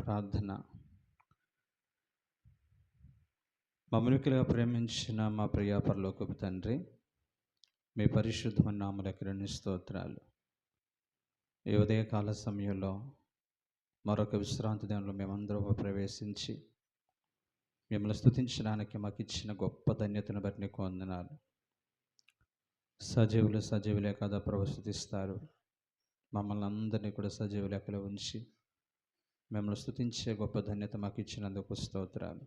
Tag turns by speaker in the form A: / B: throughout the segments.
A: ప్రార్థన. మమ్మల్ని ప్రేమించిన మా ప్రియ పరలోకపు తండ్రి, మీ పరిశుద్ధమైన నామమునకు స్తోత్రాలు. ఈ ఉదయకాల సమయంలో మరొక విశ్రాంతి దినంలో మేమందరం ప్రవేశించి మిమ్మల్ని స్తుతించడానికి మాకు ఇచ్చిన గొప్ప ధన్యతను బట్టి నీకు వందనాలు. సజీవులే కదా ప్రభు స్తుతిస్తారు. మమ్మల్ని అందరినీ కూడా సజీవ లెక్కలో ఉంచి మిమ్మల్ని స్తుతించే గొప్ప ధన్యత మాకు ఇచ్చినందుకు స్తోత్రాలు.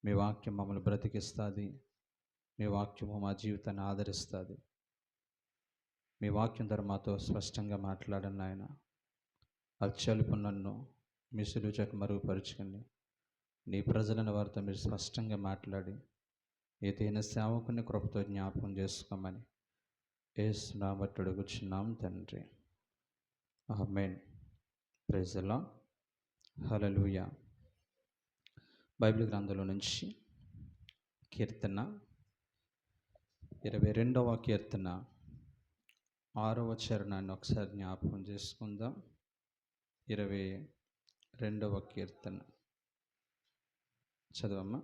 A: మీ వాక్యం మమ్మల్ని బ్రతికిస్తుంది. మీ వాక్యము మా జీవితాన్ని ఆదరిస్తుంది. మీ వాక్యం ద్వారా మాతో స్పష్టంగా మాట్లాడండి ఆయన. అత్యల్పు నన్ను మీ సులువు చేత మరుగుపరుచుకుని నీ ప్రజలను వారితో మీరు స్పష్టంగా మాట్లాడి ఏదైనా సేవకుని కృపతో జ్ఞాపకం చేసుకోమని యేసు నామమున అడుగుచున్నాం తండ్రి, amen. Praise the lord. Hallelujah. Bible గ్రంథంలో నుంచి కీర్తన 22వ కీర్తన 6వ చరణాన్ని ఒకసారి జ్ఞాపకం చేసుకుందాం. 22వ కీర్తన చదవమ్మా.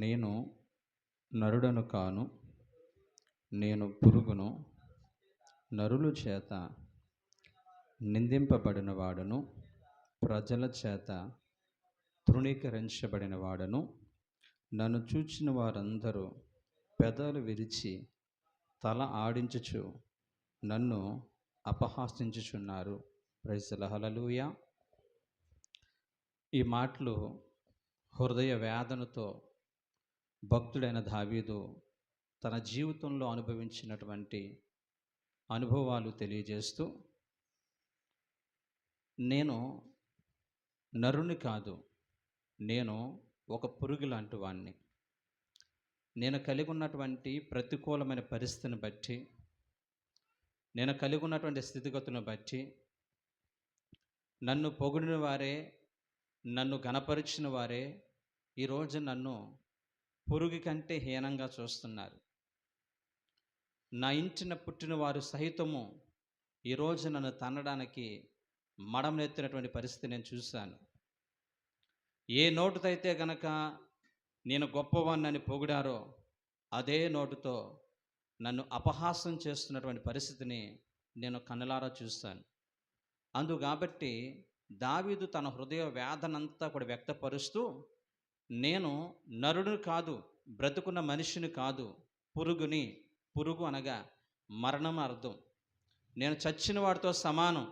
A: నేను నరుడను కాను, నేను పురుగును, నరుల చేత నిందింపబడిన వాడను, ప్రజల చేత తృణీకరించబడిన వాడను. నన్ను చూచిన వారందరూ పెదాలు విరిచి తల ఆడించుచు నన్ను అపహాసించుచున్నారు. Praise the lord. హల్లెలూయా. ఈ మాటలు హృదయ వేదనతో భక్తుడైన దావీదు తన జీవితంలో అనుభవించినటువంటి అనుభవాలు తెలియజేస్తూ, నేను నరుని కాదు, నేను ఒక పురుగు లాంటి వాణ్ణి. నేను కలిగి ఉన్నటువంటి ప్రతికూలమైన పరిస్థితిని బట్టి, నేను కలిగి ఉన్నటువంటి స్థితిగతులను బట్టి నన్ను పొగిడిన వారే, నన్ను ఘనపరిచిన వారే ఈరోజు నన్ను పురుగు కంటే హీనంగా చూస్తున్నారు. నా ఇంటిన పుట్టిన వారు సహితము ఈరోజు నన్ను తన్నడానికి మడమనెత్తినటువంటి పరిస్థితి నేను చూశాను. ఏ నోటుతో అయితే గనక నేను గొప్పవాణ్ణని పొగిడారో అదే నోటుతో నన్ను అపహాసం చేస్తున్నటువంటి పరిస్థితిని నేను కన్నులారా చూశాను. కాబట్టి దావీదు తన హృదయ వేదనంతా కూడా వ్యక్తపరుస్తూ, నేను నరుడు కాదు, బ్రతుకున్న మనిషిని కాదు, పురుగుని. పురుగు అనగా మరణం అర్థం. నేను చచ్చిన వాడితో సమానం.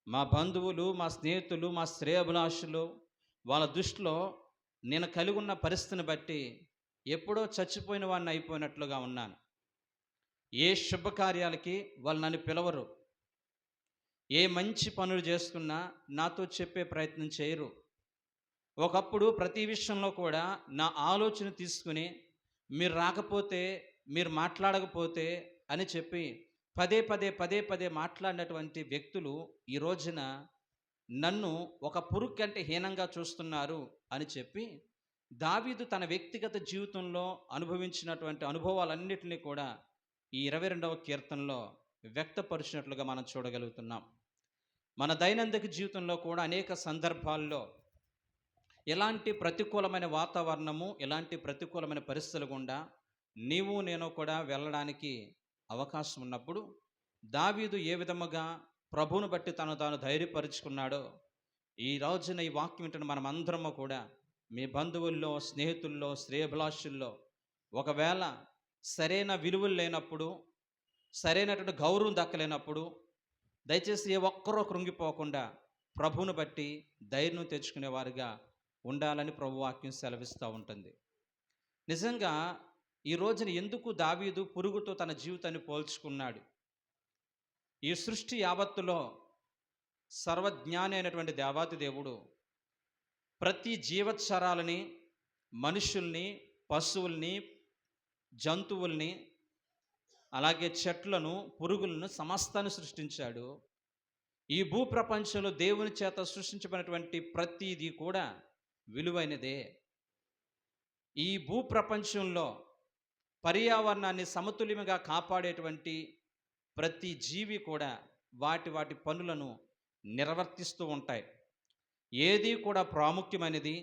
A: మా బంధువులు, మా స్నేహితులు, మా శ్రేయోభిలాషులు వాళ్ళ దృష్టిలో నేను కలిగి ఉన్న పరిస్థితిని బట్టి ఎప్పుడో చచ్చిపోయిన వాడిని అయిపోయినట్లుగా ఉన్నాను. ఏ శుభకార్యాలకి వాళ్ళు నన్ను పిలవరు. ఏ మంచి పనులు చేసుకున్నా నాతో చెప్పే ప్రయత్నం చేయరు. ఒకప్పుడు ప్రతి విషయంలో కూడా నా ఆలోచన తీసుకుని మీరు రాకపోతే, మీరు మాట్లాడకపోతే అని చెప్పి పదే పదే మాట్లాడినటువంటి వ్యక్తులు ఈ రోజున నన్ను ఒక పురుగు కంటే హీనంగా చూస్తున్నారు అని చెప్పి దావీదు తన వ్యక్తిగత జీవితంలో అనుభవించినటువంటి అనుభవాలన్నిటినీ కూడా ఈ 22వ కీర్తనలో వ్యక్తపరిచినట్లుగా మనం చూడగలుగుతున్నాం. మన దైనందిక జీవితంలో కూడా అనేక సందర్భాల్లో ఎలాంటి ప్రతికూలమైన వాతావరణము, ఎలాంటి ప్రతికూలమైన పరిస్థితులు గుండా నీవు నేను కూడా వెళ్ళడానికి అవకాశం ఉన్నప్పుడు దావీదు ఏ విధముగా ప్రభువును బట్టి తాను ధైర్యపరుచుకున్నాడో, ఈ రోజున ఈ వాక్యం వింటున్న మనమందరము కూడా మీ బంధువుల్లో, స్నేహితుల్లో, శ్రేయోభిలాషుల్లో ఒకవేళ సరైన విలువలు లేనప్పుడు, సరైనటువంటి గౌరవం దక్కలేనప్పుడు దయచేసి ఏ ఒక్కరూ కృంగిపోకుండా ప్రభువును బట్టి ధైర్యం తెచ్చుకునేవారుగా ఉండాలని ప్రభు వాక్యం సెలవిస్తూ ఉంటుంది. నిజంగా ఈ రోజున ఎందుకు దావీదు పురుగుతో తన జీవితాన్ని పోల్చుకున్నాడు? ఈ సృష్టి యావత్తులో సర్వజ్ఞాని అయినటువంటి దేవాతి దేవుడు ప్రతి జీవచరాలని, మనుషుల్ని, పశువుల్ని, జంతువుల్ని, అలాగే చెట్లను, పురుగులను, సమస్తాన్ని సృష్టించాడు. ఈ భూప్రపంచంలో దేవుని చేత సృష్టించబడినటువంటి ప్రతిదీ కూడా విలువైనదే. ఈ భూప్రపంచంలో పర్యావరణాన్ని సమతుల్యంగా కాపాడేటువంటి ప్రతి జీవి కూడా వాటి పనులను నిర్వర్తిస్తూ ఉంటాయి. ఏది కూడా ప్రాముఖ్యమైనది,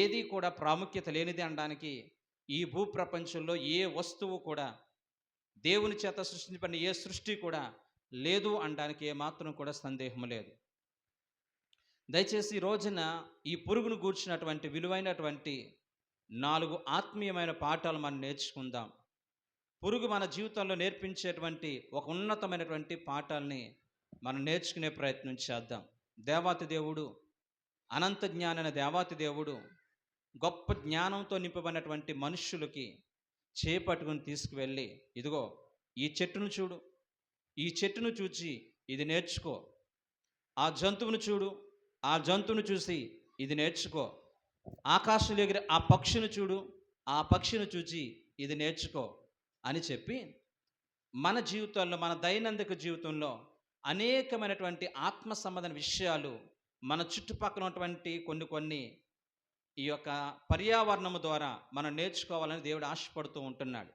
A: ఏది కూడా ప్రాముఖ్యత లేనిది అనడానికి ఈ భూప్రపంచంలో ఏ వస్తువు కూడా, దేవుని చేత సృష్టించబడిన ఏ సృష్టి కూడా లేదు అనడానికి ఏమాత్రం కూడా సందేహం లేదు. దయచేసి ఈ రోజున ఈ పురుగును గూర్చినటువంటి విలువైనటువంటి 4 ఆత్మీయమైన పాఠాలు మనం నేర్చుకుందాం. పురుగు మన జీవితంలో నేర్పించేటువంటి ఒక ఉన్నతమైనటువంటి పాఠాలని మనం నేర్చుకునే ప్రయత్నం చేద్దాం. దేవాతి దేవుడు, అనంత జ్ఞానైన దేవాతి దేవుడు గొప్ప జ్ఞానంతో నింపబడినటువంటి మనుష్యులకి చేపట్టుకుని తీసుకువెళ్ళి, ఇదిగో ఈ చెట్టును చూడు, ఈ చెట్టును చూచి ఇది నేర్చుకో, ఆ జంతువును చూడు, ఆ జంతువును చూసి ఇది నేర్చుకో, ఆకాశంలో ఎగిరే ఆ పక్షిని చూడు, ఆ పక్షిని చూచి ఇది నేర్చుకో అని చెప్పి మన జీవితాల్లో, మన దైనందిక జీవితంలో అనేకమైనటువంటి ఆత్మ సంబంధమైన విషయాలు మన చుట్టుపక్కల ఉన్నటువంటి కొన్ని ఈ యొక్క పర్యావరణము ద్వారా మనం నేర్చుకోవాలని దేవుడు ఆశపడుతూ ఉంటున్నాడు.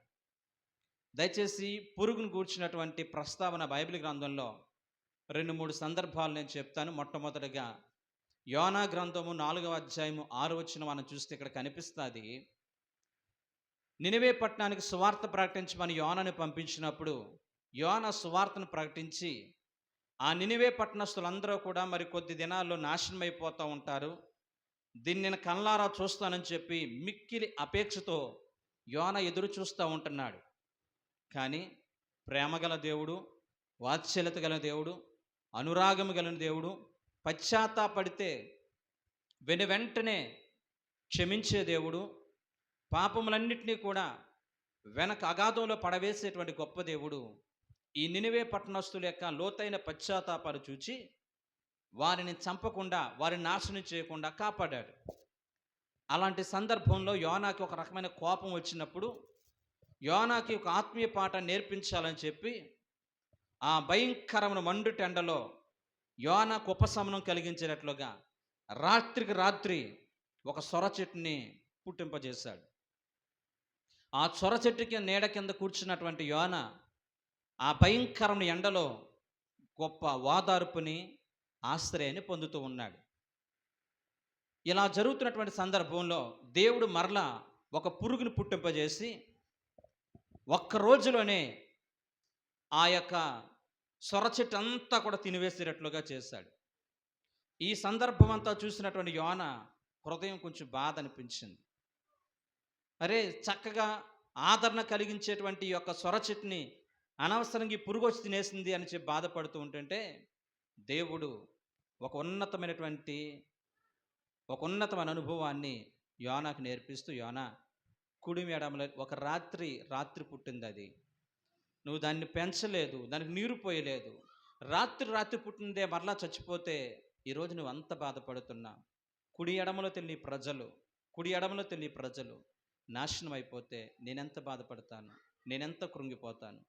A: దయచేసి పురుగును గూర్చినటువంటి ప్రస్తావన బైబిల్ గ్రంథంలో 2-3 సందర్భాలు నేను చెప్తాను. మొట్టమొదటిగా యోనా గ్రంథము 4వ అధ్యాయము 6వ వచనం మనం చూస్తే ఇక్కడ కనిపిస్తుంది. నినివే పట్టణానికి సువార్త ప్రకటించమని యోనాను పంపించినప్పుడు యోనా సువార్తను ప్రకటించి ఆ నినివే పట్టణస్తులందరూ కూడా మరి కొద్ది దినాల్లో నాశనం అయిపోతూ ఉంటారు, దీన్ని నేను కళ్ళారా చూస్తానని చెప్పి మిక్కిలి అపేక్షతో యోనా ఎదురు చూస్తూ ఉంటున్నాడు. కానీ ప్రేమగల దేవుడు, వాత్సల్యత గల దేవుడు, అనురాగము గల దేవుడు, పశ్చాత్తాపడితే వెంటనే క్షమించే దేవుడు, పాపములన్నింటినీ కూడా వెనక అగాధంలో పడవేసేటువంటి గొప్ప దేవుడు ఈ నినివే పట్టణస్తుల యొక్క లోతైన పశ్చాత్తాపాలు చూచి వారిని చంపకుండా, వారిని నాశనం చేయకుండా కాపాడాడు. అలాంటి సందర్భంలో యోనాకి ఒక రకమైన కోపం వచ్చినప్పుడు యోనాకి ఒక ఆత్మీయ పాఠం నేర్పించాలని చెప్పి ఆ భయంకరమైన మండుటెండలో యోనాకు ఉపశమనం కలిగించేటట్లుగా రాత్రికి రాత్రి ఒక సొర చెట్టుని పుట్టింపజేశాడు. ఆ సొర చెట్టుకి నీడ కింద కూర్చున్నటువంటి యోనా ఆ భయంకరమైన ఎండలో గొప్ప ఓదార్పుని, ఆశ్రయాన్ని పొందుతూ ఉన్నాడు. ఇలా జరుగుతున్నటువంటి సందర్భంలో దేవుడు మరలా ఒక పురుగుని పుట్టింపజేసి ఒక్క రోజులోనే ఆ యొక్క సొర చెట్టు అంతా కూడా తినివేసేటట్లుగా చేశాడు. ఈ సందర్భం అంతా చూసినటువంటి యోనా హృదయం కొంచెం బాధ అనిపించింది. అరే, చక్కగా ఆదరణ కలిగించేటువంటి ఈ యొక్క సొర చెట్టుని అనవసరంగా ఈ పురుగు వచ్చి తినేసింది అని చెప్పి బాధపడుతూ ఉంటుంటే దేవుడు ఒక ఉన్నతమైన అనుభవాన్ని యోనాకు నేర్పిస్తూ, యోనా, కుడి ఎడమలో ఒక రాత్రి పుట్టింది, అది నువ్వు దాన్ని పెంచలేదు, దానికి నీరు పోయలేదు, రాత్రి పుట్టిందే మరలా చచ్చిపోతే ఈరోజు నువ్వు అంత బాధపడుతున్నా. కుడి ఎడమలో తెలియ ప్రజలు నాశనం అయిపోతే నేనెంత బాధపడతాను, నేనెంత కృంగిపోతాను,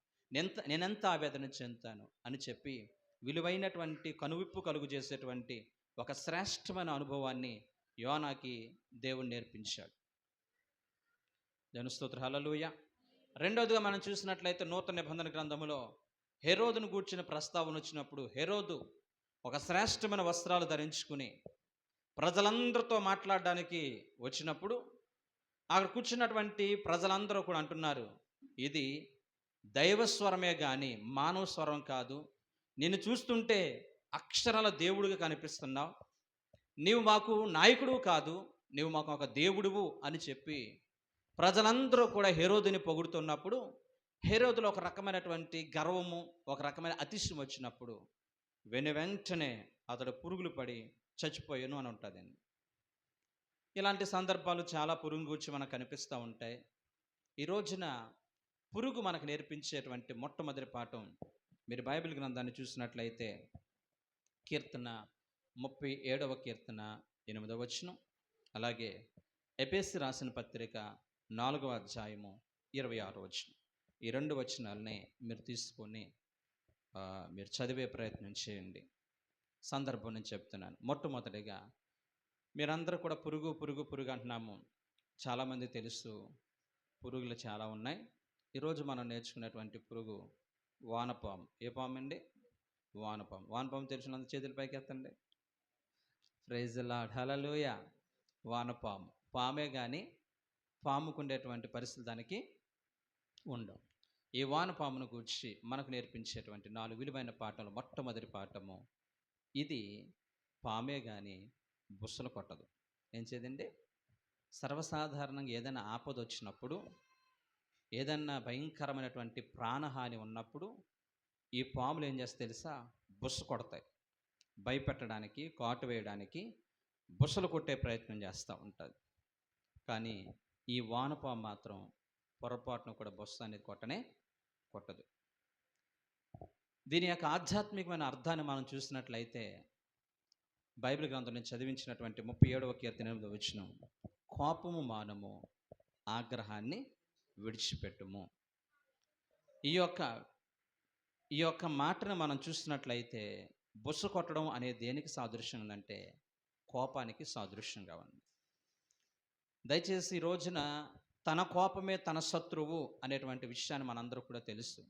A: నేనెంత ఆవేదన చెందుతాను అని చెప్పి విలువైనటువంటి కనువిప్పు కలుగు చేసేటువంటి ఒక శ్రేష్టమైన అనుభవాన్ని యోనాకి దేవుడు నేర్పించాడు. దేవుని స్తోత్రం, హల్లెలూయా. రెండవదిగా మనం చూసినట్లయితే నూతన నిబంధన గ్రంథములో హెరోదును గూర్చిన ప్రస్తావన వచ్చినప్పుడు హెరోదు ఒక శ్రేష్టమైన వస్త్రాలు ధరించుకుని ప్రజలందరితో మాట్లాడడానికి వచ్చినప్పుడు అక్కడ కూర్చున్నటువంటి ప్రజలందరూ కూడా అంటున్నారు, ఇది దైవస్వరమే కానీ మానవ స్వరం కాదు, నిన్ను చూస్తుంటే అక్షరాల దేవుడిగా కనిపిస్తున్నావు, నీవు మాకు నాయకుడు కాదు, నీవు మాకు ఒక దేవుడువు అని చెప్పి ప్రజలందరూ కూడా హెరోదుని పొగుడుతున్నప్పుడు హెరోదులో ఒక రకమైనటువంటి గర్వము, ఒక రకమైన అతిశయం వచ్చినప్పుడు వెంటనే అతడు పురుగులు పడి చచ్చిపోయాను అని ఉంటుందండి. ఇలాంటి సందర్భాలు చాలా పురుగు గురించి మనకు కనిపిస్తూ ఉంటాయి. ఈ రోజున పురుగు మనకు నేర్పించేటువంటి మొట్టమొదటి పాఠం, మీరు బైబిల్ గ్రంథాన్ని చూసినట్లయితే కీర్తన 37వ కీర్తన 8వ వచనం, అలాగే ఎఫెసీ రాసిన పత్రిక 4వ అధ్యాయము 26వ వచనం, ఈ 2 వచనాలని మీరు తీసుకొని మీరు చదివే ప్రయత్నం చేయండి. సందర్భం నేను చెప్తున్నాను. మొట్టమొదటిగా మీరందరూ కూడా పురుగు అంటున్నాము. చాలామంది తెలుసు పురుగులు చాలా ఉన్నాయి. ఈరోజు మనం నేర్చుకునేటువంటి పురుగు వానపాము. ఏ పాము అండి? వానపాము. వానపాము తెలిసినంత చేతులు పైకెత్తండి. Praise the lord. హల్లెలూయా. వానపాము. పామే గాని పాముకుండేటువంటి పరిస్థితులు దానికి ఉండవు. ఈ వానపామును గూర్చి మనకు నేర్పించేటువంటి 4 విలువైన పాఠాలు. మొట్టమొదటి పాఠము, ఇది పామే గాని బుసలు కొట్టదు. ఏం చేదండి? సర్వసాధారణంగా ఏదైనా ఆపదొచ్చినప్పుడు, ఏదన్నా భయంకరమైనటువంటి ప్రాణహాని ఉన్నప్పుడు ఈ పాములు ఏం చేస్తాయి తెలుసా? బుస కొడతాయి. భయపెట్టడానికి, కాటు వేయడానికి బుసలు కొట్టే ప్రయత్నం చేస్తూ ఉంటుంది. కానీ ఈ వానపాము మాత్రం పొరపాటును కూడా బుస అనేది కొట్టదు. దీని యొక్క ఆధ్యాత్మికమైన అర్థాన్ని మనం చూసినట్లయితే, బైబిల్ గ్రంథం నుంచి చదివించినటువంటి 37వ కీర్తన 8వ వచనం, కోపము మానము, ఆగ్రహాన్ని విడిచిపెట్టుము. ఈ యొక్క మాటను మనం చూసినట్లయితే, బుస కొట్టడం అనేది దేనికి సాదృశ్యం ఉందంటే కోపానికి సాదృశ్యంగా ఉంది. దయచేసి ఈ రోజున తన కోపమే తన శత్రువు అనేటువంటి విషయాన్ని మనందరూ కూడా తెలుసు.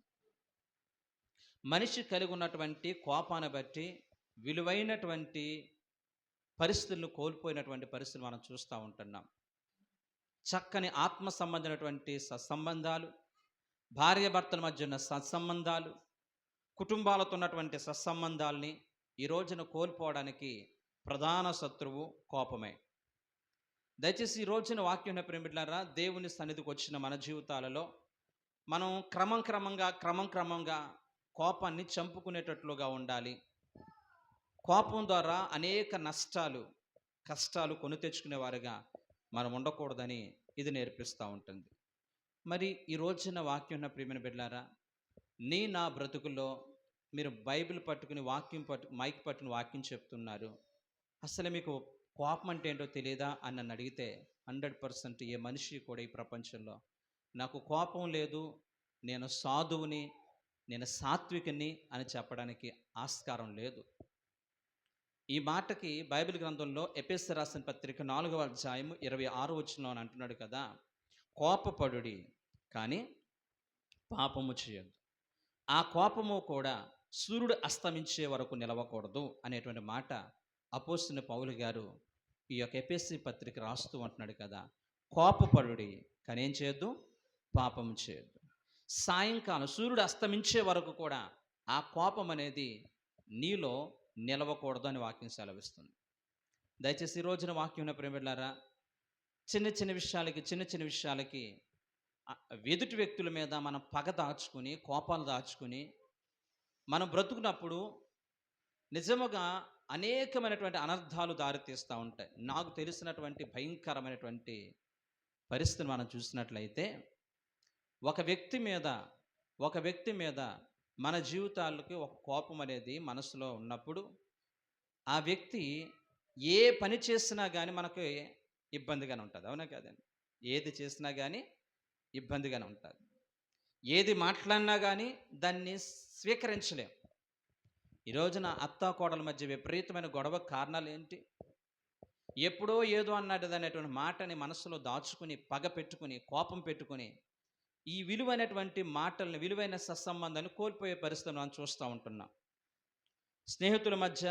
A: మనిషి కలిగి ఉన్నటువంటి కోపాన్ని బట్టి విలువైనటువంటి పరిస్థితులను కోల్పోయినటువంటి పరిస్థితులు మనం చూస్తూ ఉంటున్నాం. చక్కని ఆత్మ సంబంధమైనటువంటి సత్సంబంధాలు, భార్యాభర్తల మధ్య ఉన్న సత్సంబంధాలు, కుటుంబాలతో ఉన్నటువంటి సత్సంబంధాలని ఈ రోజున కోల్పోవడానికి ప్రధాన శత్రువు కోపమే. దయచేసి ఈ రోజున వాక్యం ప్రేమిట్లారా, దేవుని సన్నిధికి వచ్చిన మన జీవితాలలో మనం క్రమంగా కోపాన్ని చంపుకునేటట్లుగా ఉండాలి. కోపం ద్వారా అనేక కష్టాలు కొని తెచ్చుకునేవారుగా మనం ఉండకూడదని ఇది నేర్పిస్తూ ఉంటుంది. మరి ఈ రోజున వాక్యం ప్రియమైన బిడ్డలారా, నా బ్రతుకుల్లో మీరు బైబిల్ పట్టుకుని మైక్ పట్టుకుని వాక్యం చెప్తున్నారు, అసలు మీకు కోపం అంటే ఏంటో తెలియదా అని నన్ను అడిగితే 100% ఏ మనిషి కూడా ఈ ప్రపంచంలో నాకు కోపం లేదు, నేను సాధువుని, నేను సాత్వికుని అని చెప్పడానికి ఆస్కారం లేదు. ఈ మాటకి బైబిల్ గ్రంథంలో ఎఫెసీయులకు రాసిన పత్రిక 4వ అధ్యాయము 26వ వచనంలో అంటున్నాడు కదా, కోపపడుడి కానీ పాపము చేయొద్దు, ఆ కోపము కూడా సూర్యుడు అస్తమించే వరకు నిలవకూడదు అనేటువంటి మాట అపోస్తలుడైన పౌలు గారు ఈ యొక్క ఎఫెసీ పత్రిక రాస్తూ అంటున్నాడు కదా. కోపపడుడి కానీ ఏం చేయొద్దు? పాపము చేయొద్దు. సాయంకాలం సూర్యుడు అస్తమించే వరకు కూడా ఆ కోపం అనేది నీలో నిలవకూడదు అని వాక్యం సెలవిస్తుంది. దయచేసి ఈ రోజున వాక్యం ప్రేమిలారా, చిన్న చిన్న విషయాలకి ఎదుటి వ్యక్తుల మీద మనం పగ దాచుకుని, కోపాలు దాచుకుని మనం బ్రతుకున్నప్పుడు నిజముగా అనేకమైనటువంటి అనర్థాలు దారితీస్తూ ఉంటాయి. నాకు తెలిసినటువంటి భయంకరమైనటువంటి పరిస్థితిని మనం చూసినట్లయితే, ఒక వ్యక్తి మీద మన జీవితాలకి ఒక కోపం అనేది మనసులో ఉన్నప్పుడు ఆ వ్యక్తి ఏ పని చేసినా కానీ మనకు ఇబ్బందిగానే ఉంటుంది. అవునా కాదండి? ఏది చేసినా కానీ ఇబ్బందిగానే ఉంటుంది. ఏది మాట్లాడినా కానీ దాన్ని స్వీకరించలేం. ఈ రోజున అత్తాకోడల మధ్య విపరీతమైన గొడవ కారణాలు ఏంటి? ఎప్పుడో ఏదో అన్నది అనేటువంటి మాటని మనసులో దాచుకుని, పగ పెట్టుకుని, కోపం పెట్టుకుని ఈ విలువైనటువంటి మాటల్ని, విలువైన సత్సంబంధాన్ని కోల్పోయే పరిస్థితిని మనం చూస్తూ ఉంటున్నాం. స్నేహితుల మధ్య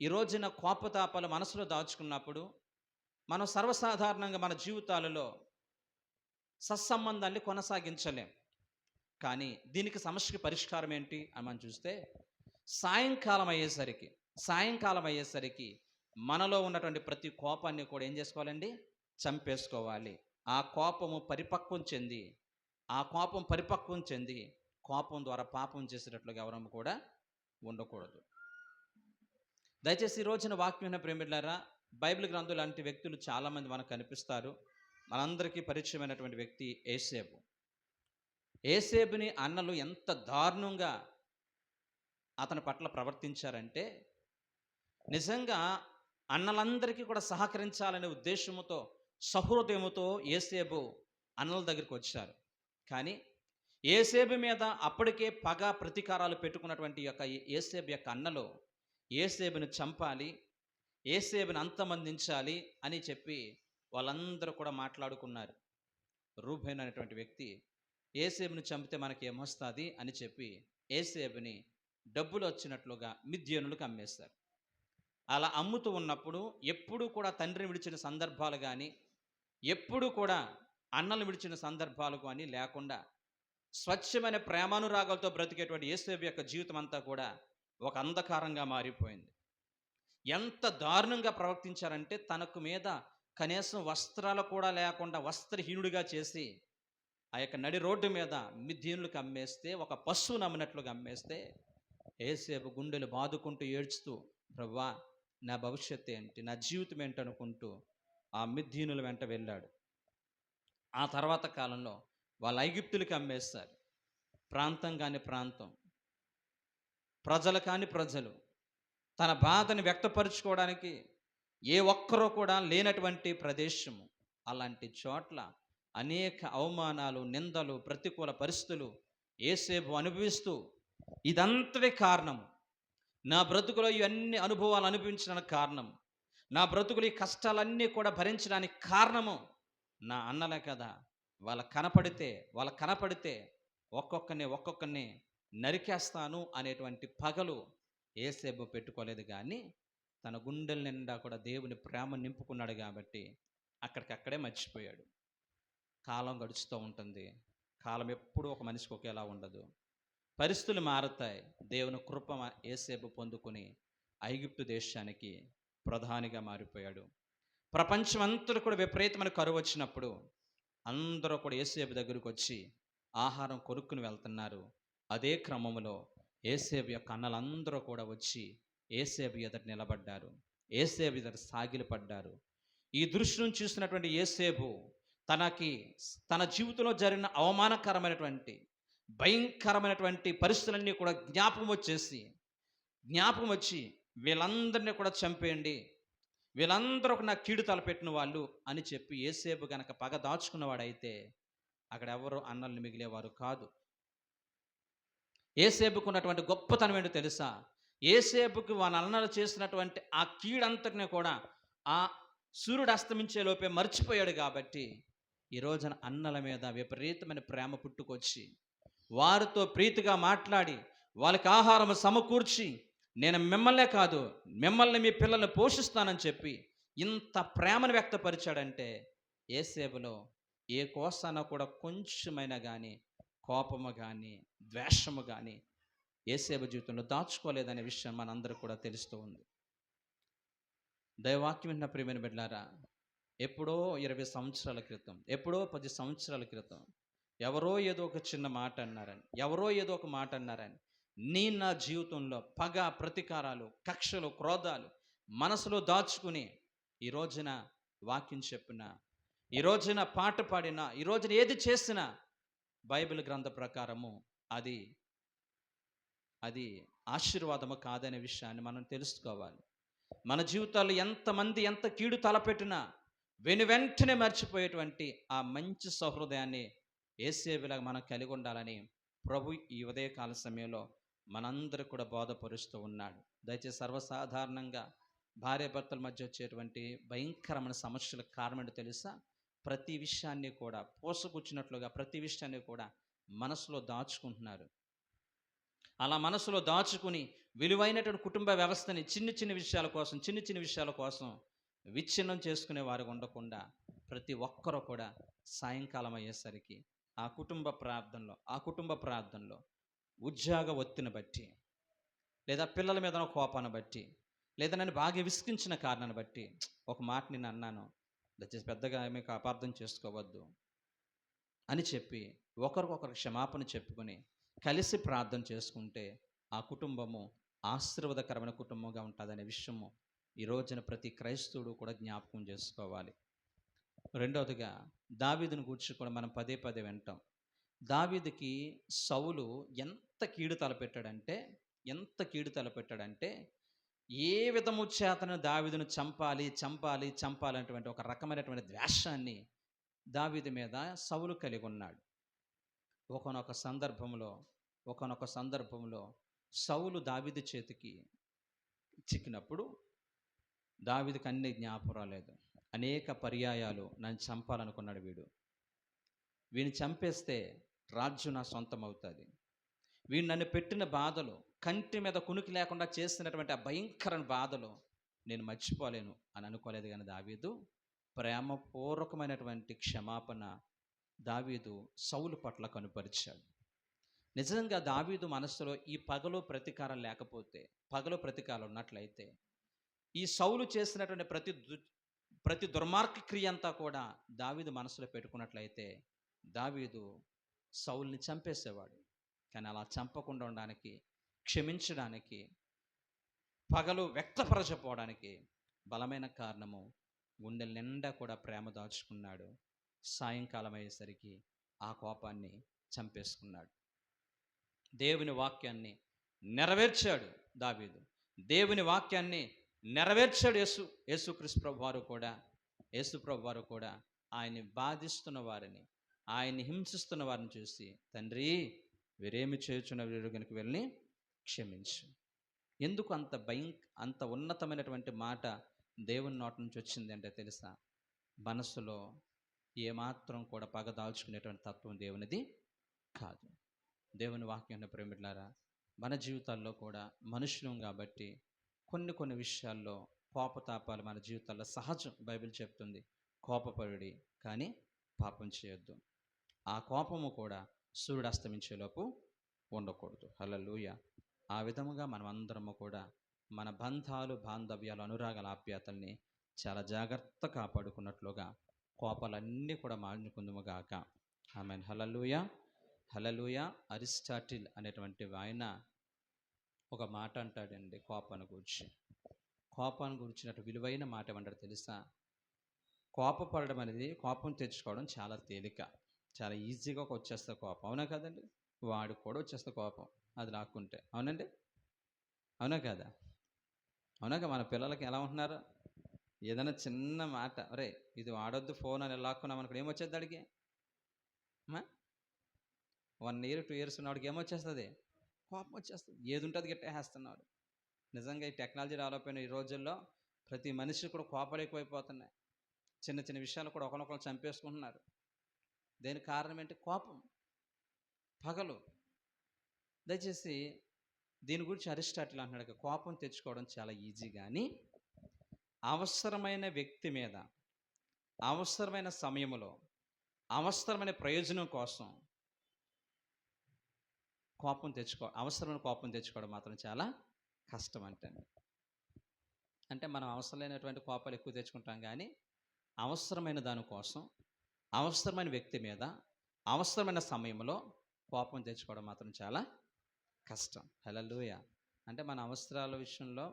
A: ఈ రోజున కోపతాపాలు మనసులో దాచుకున్నప్పుడు మనం సర్వసాధారణంగా మన జీవితాలలో సత్సంబంధాన్ని కొనసాగించలేం. కానీ దీనికి సమస్యకి పరిష్కారం ఏంటి అని మనం చూస్తే, సాయంకాలం అయ్యేసరికి మనలో ఉన్నటువంటి ప్రతి కోపాన్ని కూడా ఏం చేసుకోవాలండి? చంపేసుకోవాలి. ఆ కోపం పరిపక్వం చెంది కోపం ద్వారా పాపం చేసేటట్లుగా ఎవరూ కూడా ఉండకూడదు. దయచేసి ఈ రోజున వాక్యం ప్రేమిలారా, బైబిల్ గ్రంథం లాంటి వ్యక్తులు చాలామంది మనకు కనిపిస్తారు. మనందరికీ పరిచయమైనటువంటి వ్యక్తి ఏసేబుని అన్నలు ఎంత దారుణంగా అతని పట్ల ప్రవర్తించారంటే, నిజంగా అన్నలందరికీ కూడా సహకరించాలనే ఉద్దేశంతో, సహృదయముతో ఏసేబు అన్నల దగ్గరికి వచ్చారు. కానీ ఏసేబు మీద అప్పటికే పగ ప్రతీకారాలు పెట్టుకున్నటువంటి యొక్క ఏసేబు యొక్క అన్నలు ఏసేబుని చంపాలి, ఏసేబుని అంతమందించాలి అని చెప్పి వాళ్ళందరూ కూడా మాట్లాడుకున్నారు. రూబేను అనేటువంటి వ్యక్తి ఏసేబుని చంపితే మనకి ఏమొస్తుంది అని చెప్పి ఏసేబుని డబ్బులు వచ్చినట్లుగా మిద్యానులకు అమ్మేశారు. అలా అమ్ముతూ ఉన్నప్పుడు ఎప్పుడూ కూడా తండ్రిని విడిచిన సందర్భాలు గానీ, ఎప్పుడూ కూడా అన్నలను విడిచిన సందర్భాలు గానీ లేకుండా స్వచ్ఛమైన ప్రేమానురాగాలతో బ్రతికేటువంటి యేసేపు యొక్క జీవితం అంతా కూడా ఒక అంధకారంగా మారిపోయింది. ఎంత దారుణంగా ప్రవర్తించారంటే తనకు మీద కనీసం వస్త్రాలు కూడా లేకుండా వస్త్రహీనుడిగా చేసి ఆ యొక్క నడి రోడ్డు మీద మిద్యానులకు అమ్మేస్తే, ఒక పశువును అమ్మినట్లుగా అమ్మేస్తే యేసేపు గుండెలు బాదుకుంటూ ఏడ్చుతూ, ప్రభువా నా భవిష్యత్తు ఏంటి, నా జీవితం ఏంటనుకుంటూ ఆ మిద్యానుల వెంట వెళ్ళాడు. ఆ తర్వాత కాలంలో వాళ్ళు ఐగుప్తులకి అమ్మేస్తారు. ప్రాంతం కాని ప్రాంతం, ప్రజలు కాని ప్రజలు తన బాధని వ్యక్తపరుచుకోవడానికి ఏ ఒక్కరూ కూడా లేనటువంటి ప్రదేశము. అలాంటి చోట్ల అనేక అవమానాలు, నిందలు, ప్రతికూల పరిస్థితులు యేసేపు అనుభవిస్తూ, ఇదంతటి కారణం నా బ్రతుకులో ఇవన్నీ అనుభవాలు అనుభవించడానికి కారణం, నా బ్రతుకులు ఈ కష్టాలన్నీ కూడా భరించడానికి కారణము నా అన్నలే కదా. వాళ్ళ కనపడితే ఒక్కొక్కరిని నరికేస్తాను అనేటువంటి పగలు యేసేపు పెట్టుకోలేదు. కానీ తన గుండెల నిండా కూడా దేవుని ప్రేమ నింపుకున్నాడు కాబట్టి అక్కడికక్కడే మర్చిపోయాడు. కాలం గడుస్తూ ఉంటుంది. కాలం ఎప్పుడూ ఒక మనిషికి ఒకేలా ఉండదు. పరిస్థితులు మారుతాయి. దేవుని కృప యేసేపు పొందుకొని ఐగుప్తు దేశానికి ప్రధానిగా మారిపోయాడు. ప్రపంచం అంతా కూడా విపరీతమైన కరువు వచ్చినప్పుడు అందరూ కూడా యేసేపు దగ్గరికి వచ్చి ఆహారం కొనుక్కుని వెళ్తున్నారు. అదే క్రమంలో యేసేపు యొక్క అన్నలందరూ కూడా వచ్చి యేసేపు ఎదుట నిలబడ్డారు. యేసేపు ఎదుట సాగిలపడ్డారు. ఈ దృశ్యం చూసినటువంటి యేసేపు తన జీవితంలో జరిగిన అవమానకరమైనటువంటి భయంకరమైనటువంటి పరిస్థితులన్నీ కూడా జ్ఞాపకం వచ్చి వీళ్ళందరినీ కూడా చంపేయండి, వీళ్ళందరూ నా కీడు తలపెట్టిన వాళ్ళు అని చెప్పి యేసేపు గనక పగ దాచుకున్నవాడైతే అక్కడ ఎవరు అన్నల్ని మిగిలేవారు కాదు. యేసేపుకు ఉన్నటువంటి గొప్పతనం ఏంటో తెలుసా? యేసేపుకి వాళ్ళ అన్నలు చేసినటువంటి ఆ కీడంతటిని కూడా ఆ సూర్యుడు అస్తమించే లోపే మర్చిపోయాడు. కాబట్టి ఈ రోజున అన్నల మీద విపరీతమైన ప్రేమ పుట్టుకొచ్చి వారితో ప్రీతిగా మాట్లాడి వాళ్ళకి ఆహారం సమకూర్చి, నేను మిమ్మల్నే కాదు మిమ్మల్ని మీ పిల్లల్ని పోషిస్తానని చెప్పి ఇంత ప్రేమను వ్యక్తపరిచాడంటే యేసేపులో ఏ కోసాన కూడా కొంచెమైనా కానీ కోపము కానీ ద్వేషము కానీ యేసేపు జీవితంలో దాచుకోలేదనే విషయం మనందరికీ కూడా తెలుస్తూ ఉంది. దైవవాక్యం విన్న ప్రియమైన బిడ్డలారా, ఎప్పుడో 20 సంవత్సరాల క్రితం, ఎప్పుడో 10 సంవత్సరాల క్రితం ఎవరో ఏదో ఒక చిన్న మాట అన్నారని, ఎవరో ఏదో ఒక మాట అన్నారని నా జీవితంలో పగ, ప్రతీకారాలు, కక్షలు, క్రోధాలు మనసులో దాచుకుని ఈ రోజున వాక్యం చెప్పిన, ఈ రోజున పాట పాడిన, ఈ రోజున ఏది చేసినా బైబిల్ గ్రంథ ప్రకారము అది ఆశీర్వాదము కాదనే విషయాన్ని మనం తెలుసుకోవాలి. మన జీవితాల్లో ఎంతమంది ఎంత కీడు తలపెట్టినా వెంటనే మర్చిపోయేటువంటి ఆ మంచి సహృదయాన్ని యేసేపులాగా మనం కలిగి ఉండాలని ప్రభు ఈ ఉదయకాల సమయంలో మనందరూ కూడా బోధపరుస్తూ ఉన్నాడు. దయచేసి సర్వసాధారణంగా భార్యాభర్తల మధ్య వచ్చేటువంటి భయంకరమైన సమస్యలకు కారణం ఏంటో తెలుసా? ప్రతి విషయాన్ని కూడా పోసగుచ్చినట్లుగా ప్రతి విషయాన్ని కూడా మనసులో దాచుకుంటున్నారు. అలా మనసులో దాచుకుని విలువైనటువంటి కుటుంబ వ్యవస్థని చిన్న విషయాల కోసం విచ్ఛిన్నం చేసుకునే వారు ఉండకుండా ప్రతి ఒక్కరూ కూడా సాయంకాలం అయ్యేసరికి ఆ కుటుంబ ప్రార్థనలో ఉద్యోగ ఒత్తిడిని బట్టి, లేదా పిల్లల మీద కోపాన్ని బట్టి, లేదా నన్ను బాగా విసిగించిన కారణాన్ని బట్టి ఒక మాట నేను అన్నాను, దయచేసి పెద్దగా మీకు అపార్థం చేసుకోవద్దు అని చెప్పి ఒకరికొకరు క్షమాపణ చెప్పుకొని కలిసి ప్రార్థన చేసుకుంటే ఆ కుటుంబము ఆశీర్వాదకరమైన కుటుంబంగా ఉంటుందనే విషయము ఈ రోజున ప్రతి క్రైస్తవుడు కూడా జ్ఞాపకం చేసుకోవాలి. రెండవదిగా దావీదును గూర్చి కూడా మనం పదే వింటాం. దావీదుకి సౌలు ఎంత కీడు తలపెట్టాడంటే ఏ విధము చేతను దావీదును చంపాలి అనేటువంటి ఒక రకమైనటువంటి ద్వేషాన్ని దావీదు మీద సౌలు కలిగి ఉన్నాడు. ఒకానొక సందర్భంలో సౌలు దావీదు చేతికి చిక్కినప్పుడు దావీదుకి అన్ని జ్ఞాపకం రాలేదు. అనేక పర్యాయాలు నన్ను చంపాలనుకున్నాడు. వీడిని చంపేస్తే రాజ్యం నా సొంతం అవుతుంది, వీడు నన్ను పెట్టిన బాధలు, కంటి మీద కునుకు లేకుండా చేసినటువంటి ఆ భయంకర బాధలు నేను మర్చిపోలేను అని అనుకోలేదు. కానీ దావీదు ప్రేమపూర్వకమైనటువంటి క్షమాపణ దావీదు సౌలు పట్ల కనుపరిచాడు. నిజంగా దావీదు మనస్సులో ఈ పగలో ప్రతీకారం లేకపోతే, పగలో ప్రతీకారం ఉన్నట్లయితే, ఈ సౌలు చేసినటువంటి ప్రతి దుర్మార్గ క్రియ అంతా కూడా దావీదు మనసులో పెట్టుకున్నట్లయితే దావీదు సౌల్ని చంపేసేవాడు. కానీ అలా చంపకుండా ఉండడానికి, క్షమించడానికి, పగలు వ్యక్తపరచపోవడానికి బలమైన కారణము గుండె నిండా కూడా ప్రేమ దాచుకున్నాడు. సాయంకాలం అయ్యేసరికి ఆ కోపాన్ని చంపేసుకున్నాడు. దేవుని వాక్యాన్ని నెరవేర్చాడు దావీదు. దేవుని వాక్యాన్ని నెరవేర్చాడు యేసుక్రీస్తు ప్రభు వారు కూడా ఆయన్ని బాధిస్తున్న వారిని, ఆయన్ని హింసిస్తున్న వారిని చూసి, తండ్రి వీరేమి చేయుచున్న వీరు కనుక వెళ్ళి క్షమించు. ఎందుకు అంత ఉన్నతమైనటువంటి మాట దేవుని నోటి నుంచి వచ్చింది అంటే తెలుసా? మనసులో ఏమాత్రం కూడా పగ దాల్చుకునేటువంటి తత్వం దేవునిది కాదు. దేవుని వాక్యాన్ని ప్రేమిట్లారా, మన జీవితాల్లో కూడా మనుషులం కాబట్టి కొన్ని విషయాల్లో కోపతాపాలు మన జీవితాల్లో సహజం. బైబిల్ చెప్తుంది, కోపపడి కానీ పాపం చేయొద్దు. ఆ కోపము కూడా సూర్యుడు అస్తమించేలోపు ఉండకూడదు. హల్లెలూయా. ఆ విధముగా మనం అందరము కూడా మన బంధాలు, బాంధవ్యాలు, అనురాగాల, ఆప్యాయతల్ని చాలా జాగ్రత్త కాపాడుకున్నట్లుగా కోపాలన్నీ కూడా మానుకుందుము గాక. ఆమేన్. హల్లెలూయా, హల్లెలూయా. అరిస్టాటిల్ అనేటువంటి ఆయన ఒక మాట అంటాడండి కోపాన్ని గురించినట్టు విలువైన మాట ఏమంటాడు తెలుసా? కోపపడడం అనేది, కోపం తెచ్చుకోవడం చాలా తేలిక, చాలా ఈజీగా వచ్చేస్తే కోపం. అవునా కదండి? వాడికి కూడా వచ్చేస్తే కోపం, అది లాక్కుంటే. అవునండి? అవునా కదా? అవునాక మన పిల్లలకి ఎలా ఉంటున్నారు? ఏదైనా చిన్న మాట, అరే ఇది వాడొద్దు ఫోన్ అని లాక్కున్నాం అనుకో, ఏమొచ్చేది అడిగి? 1 year 2 years ఉన్నవాడికి ఏమొచ్చేస్తుంది? కోపం వచ్చేస్తుంది. ఏది ఉంటుంది గిట్టేస్తున్నాడు. నిజంగా ఈ టెక్నాలజీ డెవలప్ అయిన ఈ రోజుల్లో ప్రతి మనిషి కూడా కోపాలు ఎక్కువైపోతున్నాయి. చిన్న విషయాలు కూడా ఒకరినొకరు చంపేసుకుంటున్నారు. దేనికి కారణం ఏంటి? కోపం, పగలు. దయచేసి దీని గురించి అరిస్టాటిల్ అంటున్నాడు, కోపం తెచ్చుకోవడం చాలా ఈజీ, కానీ అవసరమైన వ్యక్తి మీద, అవసరమైన సమయంలో, అవసరమైన ప్రయోజనం కోసం అవసరమైన కోపం తెచ్చుకోవడం మాత్రం చాలా కష్టం అంటే మనం అవసరం లేనటువంటి కోపాలు ఎక్కువ తెచ్చుకుంటాం, కానీ అవసరమైన దానికోసం, అవసరమైన వ్యక్తి మీద, అవసరమైన సమయంలో కోపం తెచ్చుకోవడం మాత్రం చాలా కష్టం. హల్లెలూయా. అంటే మన అవసరాల విషయంలో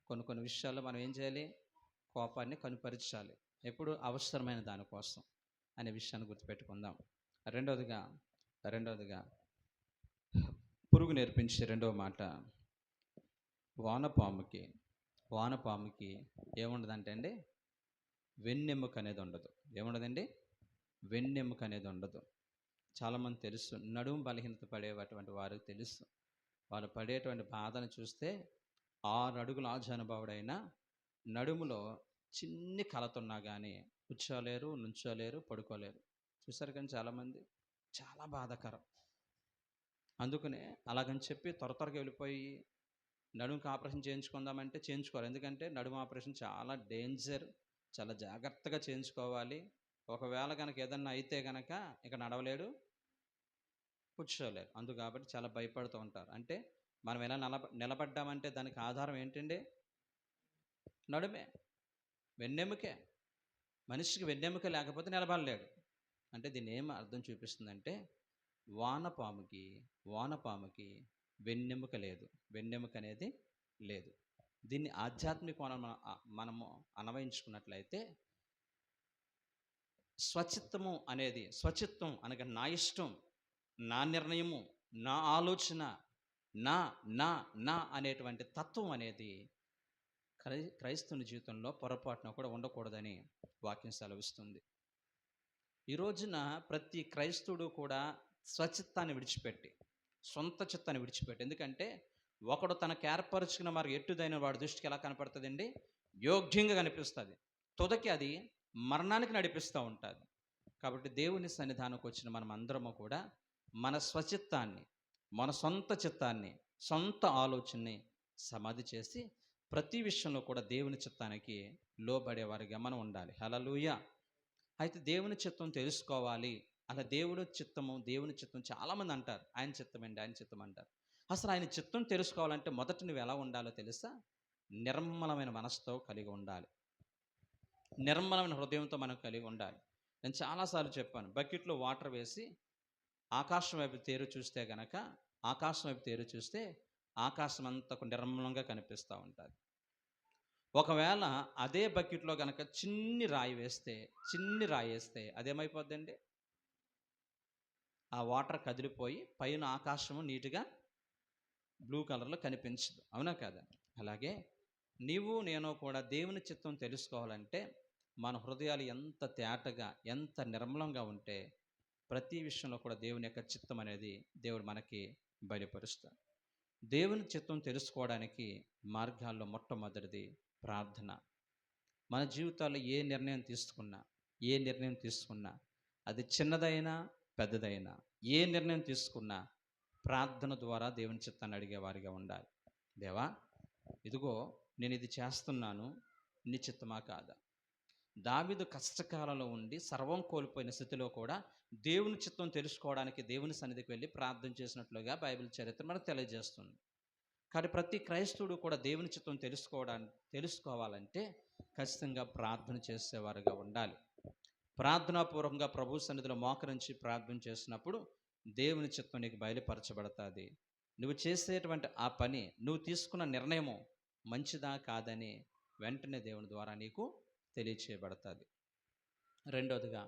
A: కొన్ని విషయాల్లో మనం ఏం చేయాలి? కోపాన్ని కనుపరచాలి. ఎప్పుడు? అవసరమైన దానికోసం అనే విషయాన్ని గుర్తుపెట్టుకుందాం. రెండవదిగా పురుగు నేర్పించే రెండవ మాట, వానపాముకి ఏముండదంటే అండి, వెన్నెముక అనేది ఉండదు. ఏముండదండి? వెన్నెముక అనేది ఉండదు. చాలామంది తెలుసు, నడుము బలహీనత పడేటువంటి వారికి తెలుసు. వాళ్ళు పడేటువంటి బాధను చూస్తే 6 అడుగుల ఆజానుభావుడైనా నడుములో చిన్ని కలతున్నా కానీ కూర్చోలేరు, నుంచోలేరు, పడుకోలేరు. చూసారు కానీ చాలామంది, చాలా బాధాకరం. అందుకనే అలాగని చెప్పి త్వరగా వెళ్ళిపోయి నడుముకి ఆపరేషన్ చేయించుకుందామంటే చేయించుకోవాలి. ఎందుకంటే నడుము ఆపరేషన్ చాలా డేంజర్, చాలా జాగ్రత్తగా చేయించుకోవాలి. ఒకవేళ కనుక ఏదన్నా అయితే కనుక ఇక నడవలేడు, కూర్చోలేరు. కాబట్టి చాలా భయపడుతూ ఉంటారు. అంటే మనం ఎలా నిలబడ్డామంటే దానికి ఆధారం ఏంటండి? నడుమే, వెన్నెముకే. మనిషికి వెన్నెముక లేకపోతే నిలబడలేడు. అంటే దీన్ని ఏం అర్థం చూపిస్తుందంటే, వానపాముకి వెన్నెముక లేదు, వెన్నెముక అనేది లేదు. దీన్ని ఆధ్యాత్మిక కోణం మనము అన్వయించుకున్నట్లయితే, స్వచిత్తం అనగా నా ఇష్టం, నా నిర్ణయము, నా ఆలోచన, నా అనేటువంటి తత్వం అనేది క్రైస్తవుని జీవితంలో పొరపాటున కూడా ఉండకూడదని వాక్యం సెలవిస్తుంది. ఈ రోజున ప్రతి క్రైస్తవుడు కూడా స్వచిత్తాన్ని విడిచిపెట్టి, సొంత చిత్తాన్ని విడిచిపెట్టి, ఎందుకంటే ఒకడు తనకు ఏర్పరచుకున్న మరి ఎట్టుదైన వాడి దృష్టికి ఎలా కనపడుతుందండి? యోగ్యంగా కనిపిస్తుంది. తుదకి అది మరణానికి నడిపిస్తూ ఉంటుంది. కాబట్టి దేవుని సన్నిధానంకి వచ్చిన మనం అందరము కూడా మన స్వచిత్తాన్ని, మన సొంత చిత్తాన్ని సొంత ఆలోచనని సమాధి చేసి ప్రతి విషయంలో కూడా దేవుని చిత్తానికి లోబడేవారిగా మనం ఉండాలి. హల్లెలూయా. అయితే దేవుని చిత్తం తెలుసుకోవాలి, అలా దేవుని చిత్తం చాలామంది అంటారు, ఆయన చిత్తం అండి, ఆయన చిత్తం అంటారు. అసలు ఆయన చిత్తం తెలుసుకోవాలంటే మొదట నువ్వు ఎలా ఉండాలో తెలుసా? నిర్మలమైన మనసుతో కలిగి ఉండాలి. నిర్మలమైన హృదయంతో మనం కలిగి ఉండాలి. నేను చాలాసార్లు చెప్పాను, బకెట్లో వాటర్ వేసి ఆకాశం వైపు తేరు చూస్తే గనక, ఆకాశం వైపు తేరు చూస్తే ఆకాశం అంతా నిర్మలంగా కనిపిస్తూ ఉంటుంది. ఒకవేళ అదే బకెట్లో గనక చిన్ని రాయి వేస్తే అదేమైపోద్దండి? ఆ వాటర్ కదిలిపోయి పైన ఆకాశము నీట్‌గా బ్లూ కలర్‌లో కనిపించదు. అవునా కాదా? అలాగే నీవు నేను కూడా దేవుని చిత్తం తెలుసుకోవాలంటే మన హృదయాలు ఎంత తేటగా, ఎంత నిర్మలంగా ఉంటే ప్రతి విషయంలో కూడా దేవుని యొక్క చిత్తం అనేది దేవుడు మనకి బయలుపరుస్తాడు. దేవుని చిత్తం తెలుసుకోవడానికి మార్గాల్లో మొట్టమొదటిది ప్రార్థన. మన జీవితాల్లో ఏ నిర్ణయం తీసుకున్నా అది చిన్నదైనా, పెద్దదైనా, ఏ నిర్ణయం తీసుకున్నా ప్రార్థన ద్వారా దేవుని చిత్తాన్ని అడిగేవారిగా ఉండాలి. దేవా, ఇదిగో నేను ఇది చేస్తున్నాను, నీ చిత్తమా కాదా? దావీదు కష్టకాలంలో ఉండి సర్వం కోల్పోయిన స్థితిలో కూడా దేవుని చిత్తం తెలుసుకోవడానికి దేవుని సన్నిధికి వెళ్ళి ప్రార్థన చేసినట్లుగా బైబిల్ చరిత్ర మనకు తెలియజేస్తుంది. కానీ ప్రతి క్రైస్తవుడు కూడా దేవుని చిత్తం తెలుసుకోవాలంటే ఖచ్చితంగా ప్రార్థన చేసేవారుగా ఉండాలి. ప్రార్థనాపూర్వకంగా ప్రభు సన్నిధిలో మోకరించి ప్రార్థన చేసినప్పుడు దేవుని చిత్తం నీకు బయలుపరచబడుతుంది. నువ్వు చేసేటువంటి ఆ పని, నువ్వు తీసుకున్న నిర్ణయము మంచిదా కాదని వెంటనే దేవుని ద్వారా నీకు తెలియచేయబడుతుంది. రెండవదిగా,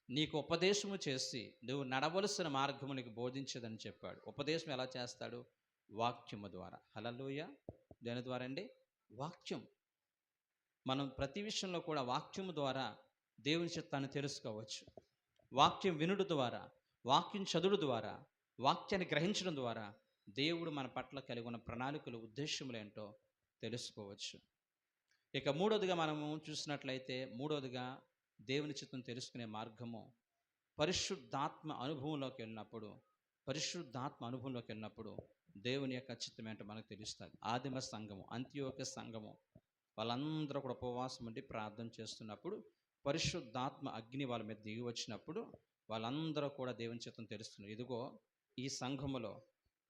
A: నీకు ఉపదేశము చేసి నువ్వు నడవలసిన మార్గము నీకు బోధించదని చెప్పాడు. ఉపదేశం ఎలా చేస్తాడు? వాక్యము ద్వారా. హల్లెలూయా. దేని ద్వారా అండి? వాక్యం. మనం ప్రతి విషయంలో కూడా వాక్యము ద్వారా దేవుని చిత్తాన్ని తెలుసుకోవచ్చు. వాక్యం వినుడు ద్వారా, వాక్యం చదువుడు ద్వారా, వాక్యాన్ని గ్రహించడం ద్వారా దేవుడు మన పట్ల కలిగి ఉన్న ప్రణాళికలు, ఉద్దేశములు ఏంటో తెలుసుకోవచ్చు. ఇక మూడోదిగా మనము చూసినట్లయితే, దేవుని చిత్తం తెలుసుకునే మార్గము పరిశుద్ధాత్మ అనుభవంలోకి వెళ్ళినప్పుడు దేవుని యొక్క చిత్తం ఏంటో మనకు తెలుస్తుంది. ఆదిమ సంఘము, అంత్యోక్య సంఘము వాళ్ళందరూ కూడా ఉపవాసం ఉండి ప్రార్థన చేస్తున్నప్పుడు పరిశుద్ధాత్మ అగ్ని వాళ్ళ మీద దిగి వచ్చినప్పుడు వాళ్ళందరూ కూడా దేవుని చిత్తం తెలుస్తున్నారు. ఇదిగో ఈ సంఘములో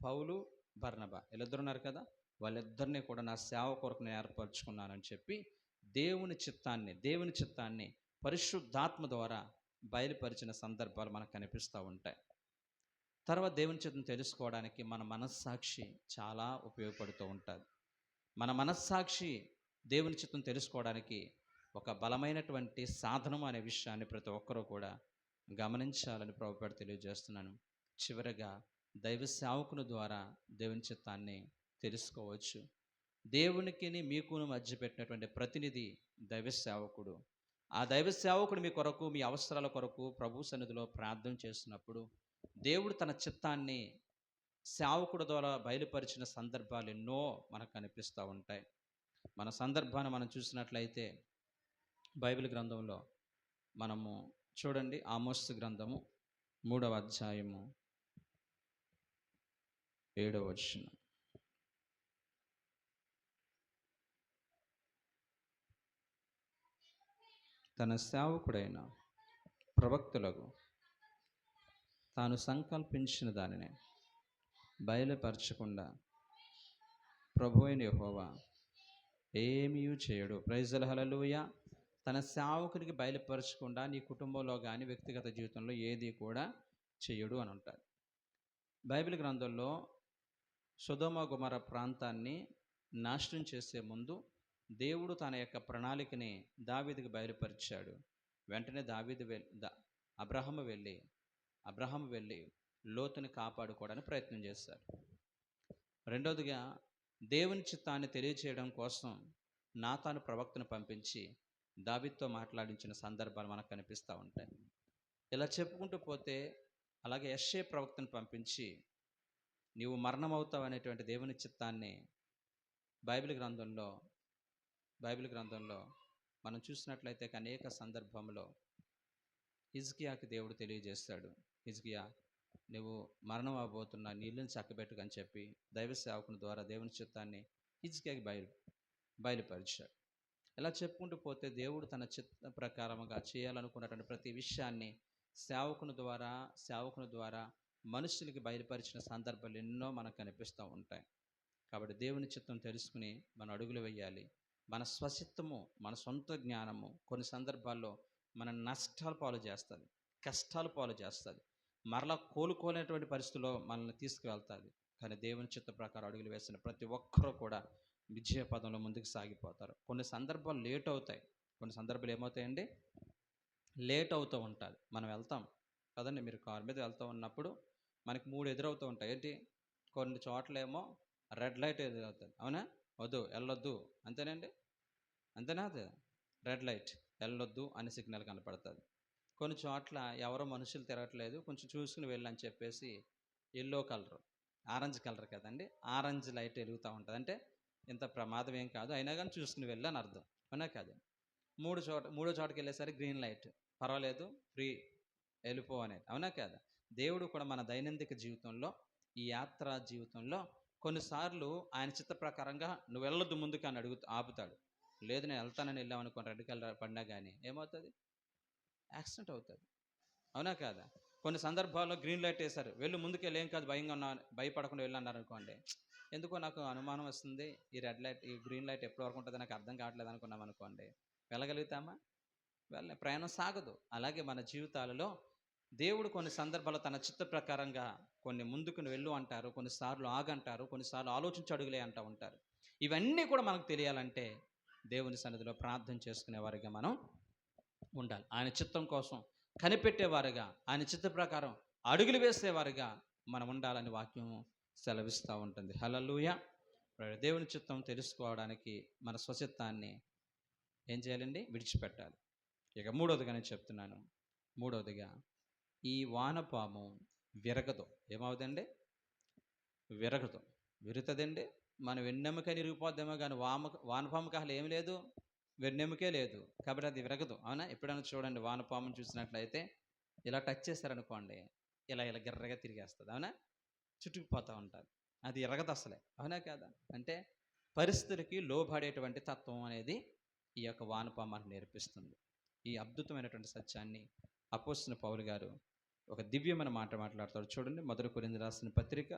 A: పౌలు, బర్నబా వీళ్ళిద్దరు ఉన్నారు కదా, వాళ్ళిద్దరినీ కూడా నా సేవ కొరకు నేను ఏర్పరచుకున్నానని చెప్పి దేవుని చిత్తాన్ని పరిశుద్ధాత్మ ద్వారా బయలుపరిచిన సందర్భాలు మనకు కనిపిస్తూ ఉంటాయి. తర్వాత దేవుని చిత్తం తెలుసుకోవడానికి మన మనస్సాక్షి చాలా ఉపయోగపడుతూ ఉంటుంది. మన మనస్సాక్షి దేవుని చిత్తం తెలుసుకోవడానికి ఒక బలమైనటువంటి సాధనం అనే విషయాన్ని ప్రతి ఒక్కరూ కూడా గమనించాలని ప్రభువుపేట తెలియజేస్తున్నాను. చివరగా దైవ సేవకుని ద్వారా దేవుని చిత్తాన్ని తెలుసుకోవచ్చు. దేవునికి మీకును మధ్య పెట్టినటువంటి ప్రతినిధి దైవ సేవకుడు. ఆ దైవ సేవకుడు మీ కొరకు, మీ అవసరాల కొరకు ప్రభు సన్నిధిలో ప్రార్థన చేస్తున్నప్పుడు దేవుడు తన చిత్తాన్ని సేవకుడు ద్వారా బయలుపరిచిన సందర్భాలు ఎన్నో మనకు కనిపిస్తూ ఉంటాయి. మన సందర్భాన్ని మనం చూసినట్లయితే బైబిల్ గ్రంథంలో మనము చూడండి, ఆమోస్ గ్రంథము 3వ అధ్యాయము 7వ వచనం. తన సేవకుడైన ప్రవక్తలకు తాను సంకల్పించిన దానిని బయలుపరచకుండా ప్రభువైన యెహోవా ఏమీ చేయడు. Praise the lord. హల్లెలూయా. తన సేవకునికి బయలుపరచకుండా నీ కుటుంబంలో కానీ వ్యక్తిగత జీవితంలో ఏది కూడా చేయడు అని ఉంటాడు. బైబిల్ గ్రంథంలో సొదొమ గొమొర్రా ప్రాంతాన్ని నాశనం చేసే ముందు దేవుడు తన యొక్క ప్రణాళికని దావీదుకు బయలుపరిచాడు. వెంటనే అబ్రహాము వెళ్ళి లోతుని కాపాడుకోవడానికి ప్రయత్నం చేశాడు. రెండవదిగా, దేవుని చిత్తాన్ని తెలియచేయడం కోసం నాతాను ప్రవక్తను పంపించి దావీదుతో మాట్లాడించిన సందర్భాలు మనకు కనిపిస్తూ ఉంటాయి. ఇలా చెప్పుకుంటూ పోతే, అలాగే యెషయా ప్రవక్తను పంపించి నీవు మరణమవుతావు అనేటువంటి దేవుని చిత్తాన్ని బైబిల్ గ్రంథంలో మనం చూసినట్లయితే అనేక సందర్భంలో హిజ్కియాకి దేవుడు తెలియజేస్తాడు. హిజ్కియా, నువ్వు మరణం అవబోతున్నా నీళ్ళని చక్కబెట్టుకని చెప్పి దైవ సేవకుని ద్వారా దేవుని చిత్తాన్ని హిజ్కియాకి బయలుపరిచాడు. ఇలా చెప్పుకుంటూ పోతే దేవుడు తన చిత్త ప్రకారముగా చేయాలనుకున్నటువంటి ప్రతి విషయాన్ని సేవకుని ద్వారా మనుషులకి బయలుపరిచిన సందర్భాలు ఎన్నో మనకు కనిపిస్తూ ఉంటాయి. కాబట్టి దేవుని చిత్తం తెలుసుకుని మనం అడుగులు వేయాలి. మన స్వచిత్తము, మన సొంత జ్ఞానము కొన్ని సందర్భాల్లో మన నష్టాల పాలు చేస్తుంది, కష్టాల పాలు చేస్తుంది, మరలా కోలుకోలేనటువంటి పరిస్థితుల్లో మనల్ని తీసుకువెళ్తుంది. కానీ దేవుని చిత్త ప్రకారం అడుగులు వేసిన ప్రతి ఒక్కరూ కూడా విజయ పదంలో ముందుకు సాగిపోతారు. కొన్ని సందర్భాలు లేట్ అవుతాయి, కొన్ని సందర్భాలు ఏమవుతాయండి, లేట్ అవుతూ ఉంటుంది. మనం వెళ్తాం కదండి, మీరు కారు మీద వెళ్తూ ఉన్నప్పుడు మనకి 3 ఎదురవుతూ ఉంటాయి. ఏంటి, కొన్ని చోట్లేమో రెడ్ లైట్ ఎదురవుతుంది, అవునా, వద్దు వెళ్ళొద్దు, అంతేనండి, అంతేనా, అది రెడ్ లైట్ వెళ్ళొద్దు అని సిగ్నల్ కనపడుతుంది. కొన్ని చోట్ల ఎవరో మనుషులు తిరగట్లేదు, కొంచెం చూసుకుని వెళ్ళని చెప్పేసి ఎల్లో కలర్, ఆరెంజ్ కలర్ కదండి, ఆరెంజ్ లైట్ వెలుగుతూ ఉంటుంది. అంటే ఇంత ప్రమాదం ఏం కాదు, అయినా కానీ చూసుకుని వెళ్ళి అని అర్థం, అవునా కాదు. మూడో చోటకి వెళ్ళేసరికి గ్రీన్ లైట్, పర్వాలేదు ఫ్రీ వెళ్ళిపో అనేది, అవునా కాదు. దేవుడు కూడా మన దైనందిక జీవితంలో, ఈ యాత్ర జీవితంలో కొన్నిసార్లు ఆయన చిత్త ప్రకారంగా నువ్వు వెళ్ళొద్దు ముందుకు అని ఆపుతాడు. లేదు నేను వెళ్తానని వెళ్ళామనుకోండి, రెడ్ కలర్ పడినా కానీ ఏమవుతుంది, యాక్సిడెంట్ అవుతుంది, అవునా కాదా. కొన్ని సందర్భాల్లో గ్రీన్ లైట్ వేశారు, వెళ్ళు ముందుకు వెళ్ళి, ఏం కాదు భయంగా ఉన్నా, భయపడకుండా వెళ్ళన్నారు అనుకోండి, ఎందుకో నాకు అనుమానం వస్తుంది, ఈ రెడ్ లైట్ ఈ గ్రీన్ లైట్ ఎప్పటి వరకు ఉంటుందో నాకు అర్థం కావట్లేదు అనుకున్నాం అనుకోండి, వెళ్ళగలుగుతామా, ప్రయాణం సాగదు. అలాగే మన జీవితాలలో దేవుడు కొన్ని సందర్భాల్లో తన చిత్త ప్రకారంగా కొన్ని ముందుకు వెళ్ళు అంటారు, కొన్నిసార్లు ఆగంటారు, కొన్నిసార్లు ఆలోచించి అడుగులే అంటూ ఉంటారు. ఇవన్నీ కూడా మనకు తెలియాలంటే దేవుని సన్నిధిలో ప్రార్థన చేసుకునేవారిగా మనం ఉండాలి. ఆయన చిత్తం కోసం కనిపెట్టేవారుగా, ఆయన చిత్త ప్రకారం అడుగులు వేసేవారుగా మనం ఉండాలని వాక్యం సెలవిస్తూ ఉంటుంది. హల్లెలూయా. దేవుని చిత్తం తెలుసుకోవడానికి మన స్వచిత్తాన్ని ఏం చేయాలండి, విడిచిపెట్టాలి. ఇక మూడవదిగా నేను చెప్తున్నాను, మూడవదిగా ఈ వానపాము విరగదు. ఏమవుతుందండి, విరగదు, విరుగుతుందండి. మన వెన్నెముకని ఇరిగిపోద్దేమో కానీ వానపాముకి అసలు ఏమి లేదు, వెన్నెముకే లేదు, కాబట్టి అది విరగదు, అవునా. ఎప్పుడైనా చూడండి, వానపామును చూసినట్లయితే ఇలా టచ్ చేశారనుకోండి, ఇలా గిర్రగా తిరిగేస్తుంది, అవునా, చుట్టుకుపోతూ ఉంటుంది, అది ఎరగదు అసలే, అవునా కాదా. అంటే పరిస్థితులకి లోబడేటువంటి తత్వం అనేది ఈ యొక్క వానపాము మనకు నేర్పిస్తుంది. ఈ అద్భుతమైనటువంటి సత్యాన్ని అపోస్తలుడైన పౌలు గారు ఒక దివ్యమైన మాట మాట్లాడతాడు. చూడండి, 1 కొరింథీయులకు రాసిన పత్రిక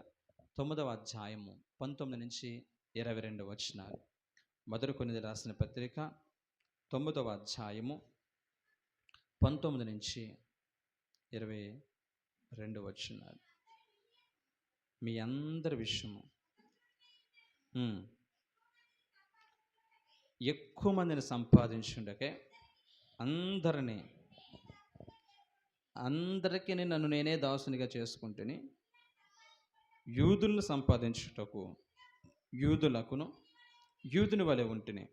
A: 9వ అధ్యాయము 19 నుంచి 22 వచనాలు. 1 కొరింథీయులకు రాసిన పత్రిక 9వ అధ్యాయము 19 నుంచి 22 వచనాలు. మీ అందరి విషయము ఎక్కువ మందిని సంపాదించుండకే అందరికీ నన్ను నేనే దాసునిగా చేసుకుంటుని, యూదులను సంపాదించుటకు యూదులకును యూదుని వలె ఉంటిని,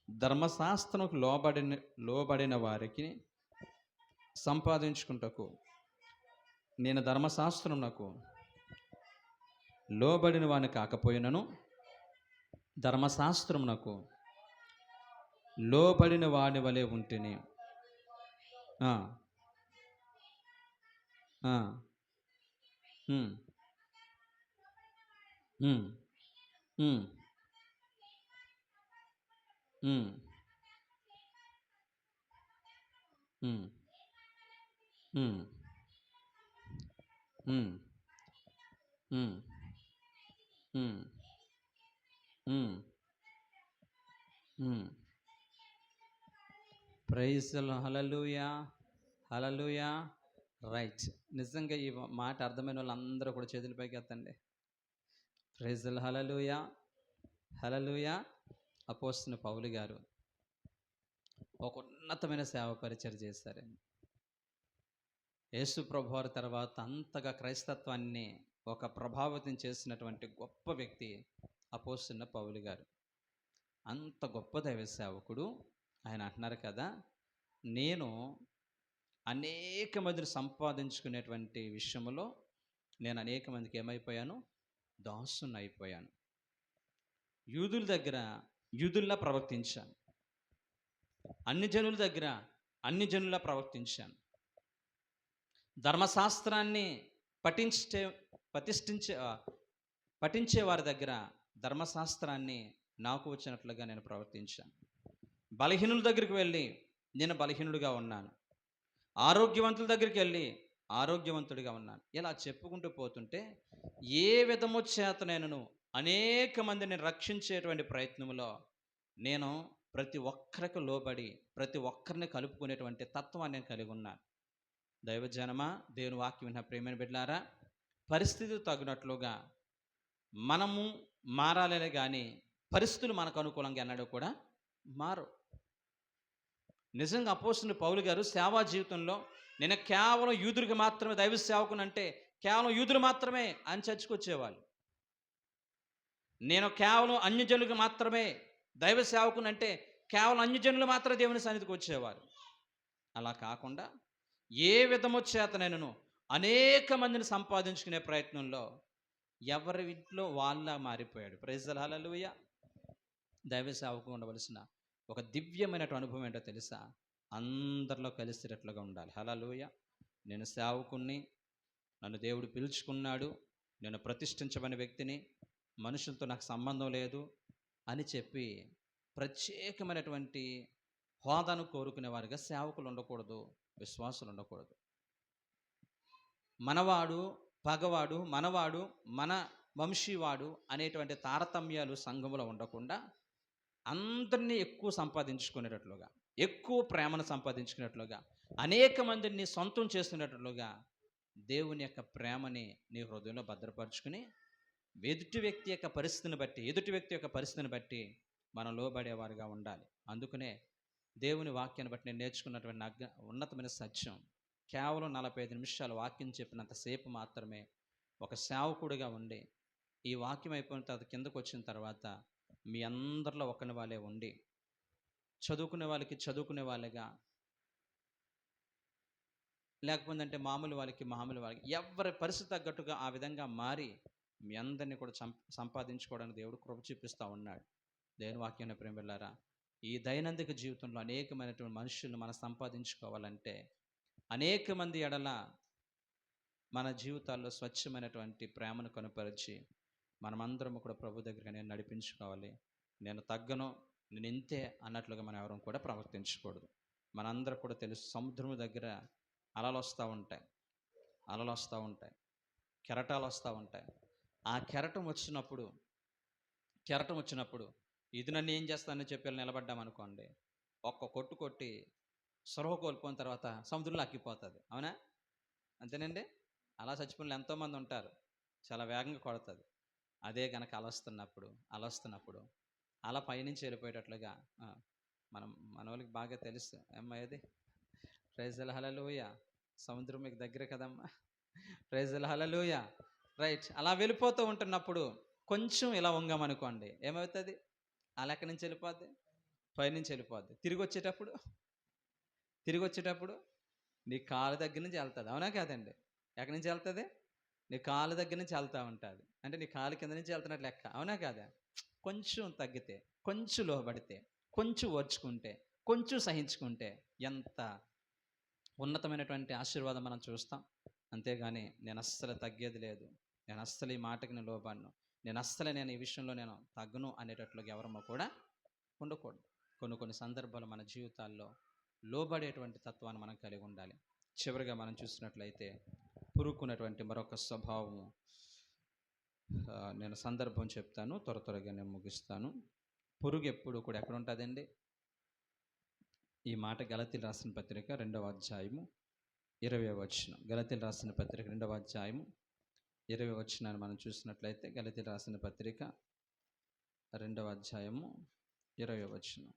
A: ధర్మశాస్త్రముకు లోబడిన వారికి సంపాదించుకుంటకు నేను ధర్మశాస్త్రమునకు లోబడిన వాని కాకపోయినను ధర్మశాస్త్రమునకు లోబడిన వాని వలె ఉంటిని. ప్రైజ్ హల్లెలూయా, హల్లెలూయా. రైట్, నిజంగా ఈ మాట అర్థమైన వాళ్ళందరూ కూడా చేతుల పైకి ఎత్తండి. ప్రైజ్ హల్లెలూయా, హల్లెలూయా. అపోస్తలుడైన పౌలు గారు ఒక ఉన్నతమైన సేవ పరిచర్య చేశారండి. యేసు ప్రభువారి తర్వాత అంతగా క్రైస్తత్వాన్ని ఒక ప్రభావితం చేసినటువంటి గొప్ప వ్యక్తి అపోస్తలుడైన పౌలు గారు. అంత గొప్ప దైవ సేవకుడు ఆయన అంటున్నారు కదా, నేను అనేక మందిని సంపాదించుకునేటువంటి విషయంలో నేను అనేక మందికి ఏమైపోయాను, దాసుని అయిపోయాను. యూదుల దగ్గర యూదుల్లా ప్రవర్తించాను, అన్ని జనుల దగ్గర అన్ని జనుల్లా ప్రవర్తించాను. ధర్మశాస్త్రాన్ని పఠించే పతిష్ఠించే పఠించే వారి దగ్గర ధర్మశాస్త్రాన్ని నాకు వచ్చినట్లుగా నేను ప్రవర్తించాను. బలహీనుల దగ్గరికి వెళ్ళి నేను బలహీనుడిగా ఉన్నాను. ఆరోగ్యవంతుల దగ్గరికి వెళ్ళి ఆరోగ్యవంతుడిగా ఉన్నాను. ఇలా చెప్పుకుంటూ పోతుంటే ఏ విధము చేత నేను అనేక మందిని రక్షించేటువంటి ప్రయత్నంలో నేను ప్రతి ఒక్కరికి లోబడి ప్రతి ఒక్కరిని కలుపుకునేటువంటి తత్వాన్ని నేను కలిగి ఉన్నాను. దైవజనమా, దేవుని వాక్యం విన్న ప్రియమైన బిడ్డలారా, పరిస్థితులు తగినట్లుగా మనము మారాలనే కానీ పరిస్థితులు మనకు అనుకూలంగా ఎన్నడూ కూడా మారు. నిజంగా అపోస్తలుడు పౌలు గారు సేవా జీవితంలో నేను కేవలం యూదుడికి మాత్రమే దైవ సేవకుని అంటే కేవలం యూదులు మాత్రమే అని చర్చకు వచ్చేవాళ్ళు. నేను కేవలం అన్యజనులకు మాత్రమే దైవ సేవకుని అంటే కేవలం అన్యజనులు మాత్రమే దేవుని సన్నిధికి వచ్చేవారు. అలా కాకుండా ఏ విధము చేత నేను అనేక మందిని సంపాదించుకునే ప్రయత్నంలో ఎవరి ఇంట్లో వాళ్ళ మారిపోయాడు. ప్రైజ్ ది లార్డ్, హల్లెలూయా. దైవ సేవకు ఉండవలసిన ఒక దివ్యమైనటువంటి అనుభవం ఏంటో తెలుసా? అందరిలో కలిసేటట్లుగా ఉండాలి. హల్లెలూయా. నేను సేవకుణ్ణి, నన్ను దేవుడు పిలుచుకున్నాడు, నేను ప్రతిష్ఠించబడిన వ్యక్తిని, మనుషులతో నాకు సంబంధం లేదు అని చెప్పి ప్రత్యేకమైనటువంటి హోదాను కోరుకునే వారిగా సేవకులు ఉండకూడదు, విశ్వాసులు ఉండకూడదు. మనవాడు, పగవాడు, మనవాడు, మన వంశీవాడు అనేటువంటి తారతమ్యాలు సంఘములో ఉండకుండా అందరినీ ఎక్కువ సంపాదించుకునేటట్లుగా, ఎక్కువ ప్రేమను సంపాదించుకునేట్లుగా, అనేక మందిని సొంతం చేసుకునేటట్లుగా దేవుని యొక్క ప్రేమని నీ హృదయంలో భద్రపరుచుకుని ఎదుటి వ్యక్తి యొక్క పరిస్థితిని బట్టి మనం లోబడేవారుగా ఉండాలి. అందుకనే దేవుని వాక్యాన్ని బట్టి నేను నేర్చుకున్నటువంటి ఉన్నతమైన సత్యం, కేవలం 45 నిమిషాలు వాక్యం చెప్పినంతసేపు మాత్రమే ఒక సేవకుడిగా ఉండి ఈ వాక్యం అయిపోయిన తర్వాత కిందకు వచ్చిన తర్వాత మీ అందరిలో ఒకని వాళ్ళే ఉండి చదువుకునే చదువుకునే వాళ్ళగా, లేకపోతే మామూలు వాళ్ళకి ఎవరి పరిస్థితి తగ్గట్టుగా ఆ విధంగా మారి మీ అందరినీ కూడా సంపాదించుకోవడానికి దేవుడు కృప చూపిస్తూ ఉన్నాడు. దేవుని వాక్యాన్ని ప్రేమ బిడ్డలారా, ఈ దైనందిక జీవితంలో అనేకమైనటువంటి మనుషులను మనం సంపాదించుకోవాలంటే అనేక మంది ఎడల మన జీవితాల్లో స్వచ్ఛమైనటువంటి ప్రేమను కనుపరిచి మనమందరం కూడా ప్రభు దగ్గర నేను నడిపించుకోవాలి. నేను తగ్గను, నేను ఇంతే అన్నట్లుగా మనం ఎవరం కూడా ప్రవర్తించకూడదు. మనందరూ కూడా తెలుసు, సముద్రం దగ్గర అలలు వస్తూ ఉంటాయి, కెరటాలు వస్తూ ఉంటాయి. ఆ కెరటం వచ్చినప్పుడు ఇది నన్ను ఏం చేస్తానని చెప్పి నిలబడ్డామనుకోండి, ఒక్క కొట్టు కొట్టి సొరవ కోల్పోయిన తర్వాత సముద్రంలో అక్కిపోతుంది. అవునా? అంతేనండి. అలా చచ్చిపోయిన ఎంతోమంది ఉంటారు. చాలా వేగంగా కొడుతుంది. అదే కనుక అలస్తున్నప్పుడు అలా పైనుంచి వెళ్ళిపోయేటట్లుగా మన వాళ్ళకి బాగా తెలుసు. అమ్మా ఏది, ప్రైజ్ ది లార్డ్, హల్లెలూయా. సముద్రం మీకు దగ్గర కదమ్మా, praise the lord, hallelujah. Right. అలా వెళ్ళిపోతూ ఉంటున్నప్పుడు కొంచెం ఇలా వంగామనుకోండి, ఏమవుతుంది? అలా ఎక్కడి నుంచి వెళ్ళిపోద్ది? పైనుంచి వెళ్ళిపోద్ది. తిరిగి వచ్చేటప్పుడు నీ కాలు దగ్గర నుంచి వెళ్తుంది. అవునా కాదండి? ఎక్కడి నుంచి వెళ్తుంది? నీ కాలు దగ్గర నుంచి వెళ్తూ ఉంటుంది. అంటే నీ కాలు కింద నుంచి వెళ్తున్నట్లు లెక్క. అవునా కాదా? కొంచెం తగ్గితే, కొంచెం లోబడితే, కొంచెం ఓర్చుకుంటే, కొంచెం సహించుకుంటే ఎంత ఉన్నతమైనటువంటి ఆశీర్వాదం మనం చూస్తాం. అంతేగాని నేను అస్సలు తగ్గేది లేదు, నేను అస్సలు ఈ మాటకి నేను లోబడను, నేను ఈ విషయంలో నేను తగ్గను అనేటట్లుగా ఎవరమ్మో కూడా ఉండకూడదు. కొన్ని సందర్భాలు మన జీవితాల్లో లోబడేటువంటి తత్వాన్ని మనం కలిగి ఉండాలి. చివరిగా మనం చూసినట్లయితే పురుక్కున్నటువంటి మరొక స్వభావము, నేను సందర్భం చెప్తాను, త్వరగా నేను ముగిస్తాను. పురుగు ఎప్పుడు కూడా ఎక్కడ ఉంటుందండి? ఈ మాట గలతీయులు రాసిన పత్రిక 2వ అధ్యాయము 20వ వచనం. గలతీయులు రాసిన పత్రిక 2వ అధ్యాయము 20వ వచనాన్ని మనం చూసినట్లయితే, గలతీయులు రాసిన పత్రిక 2వ అధ్యాయము 20వ వచనం.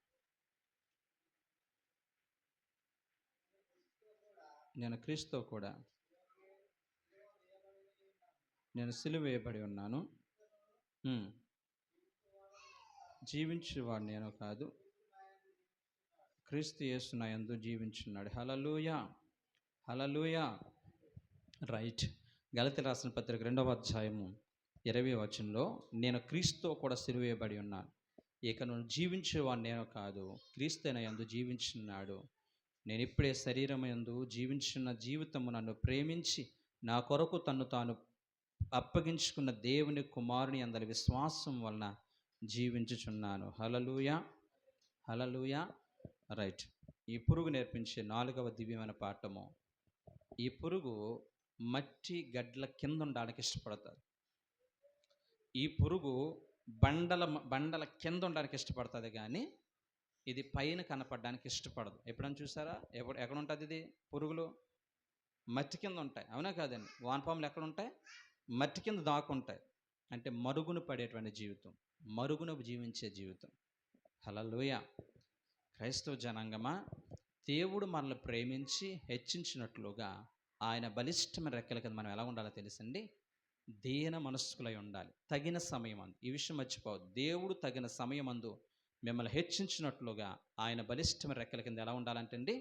A: నేను క్రీస్తుతో కూడా నేను సిలువ వేయబడి ఉన్నాను, జీవించేవాడు నేను కాదు, క్రీస్తు యేసు నా యందు జీవించున్నాడు. హల్లెలూయా, హల్లెలూయా. రైట్. గలతీయులు రాసిన పత్రిక 2వ అధ్యాయము 20వ వచనంలో, నేను క్రీస్తుతో కూడా సిలువ వేయబడి ఉన్నాను, ఇక నువ్వు జీవించేవాడు నేను కాదు, క్రీస్తు నా యందు జీవించున్నాడు. నేను ఇప్పుడే శరీరమందు జీవించిన జీవితము నన్ను ప్రేమించి నా కొరకు తన్ను తాను అప్పగించుకున్న దేవుని కుమారుని అందరి విశ్వాసం వలన జీవించుచున్నాను. హల్లెలూయా, హల్లెలూయా. రైట్. ఈ పురుగు నేర్పించే 4వ దివ్యమైన పాఠము, ఈ పురుగు మట్టి గడ్డల కింద ఉండడానికి ఇష్టపడుతుంది. ఈ పురుగు బండల కింద ఉండడానికి ఇష్టపడుతుంది, కానీ ఇది పైన కనపడడానికి ఇష్టపడదు. ఎప్పుడైనా చూసారా? ఎక్కడ ఉంటుంది ఇది? పురుగులు మట్టి కింద ఉంటాయి, అవునా కాదండి? వానపాములు ఎక్కడ ఉంటాయి? మట్టి కింద దాక్కుంటాయి. అంటే మరుగున పడేటువంటి జీవితం, మరుగున జీవించే జీవితం. హల్లెలూయా. క్రైస్తవ జనాంగమా, దేవుడు మనల్ని ప్రేమించి హెచ్చించినట్లుగా ఆయన బలిష్టమైన రెక్కల కింద మనం ఎలా ఉండాలో తెలుసండి? దీన మనస్కులై ఉండాలి. తగిన సమయం అందు, ఈ విషయం మర్చిపోవద్దు, దేవుడు తగిన సమయం అందు మిమ్మల్ని హెచ్చించినట్లుగా ఆయన బలిష్టమైన రెక్కల కింద ఎలా ఉండాలంటండి?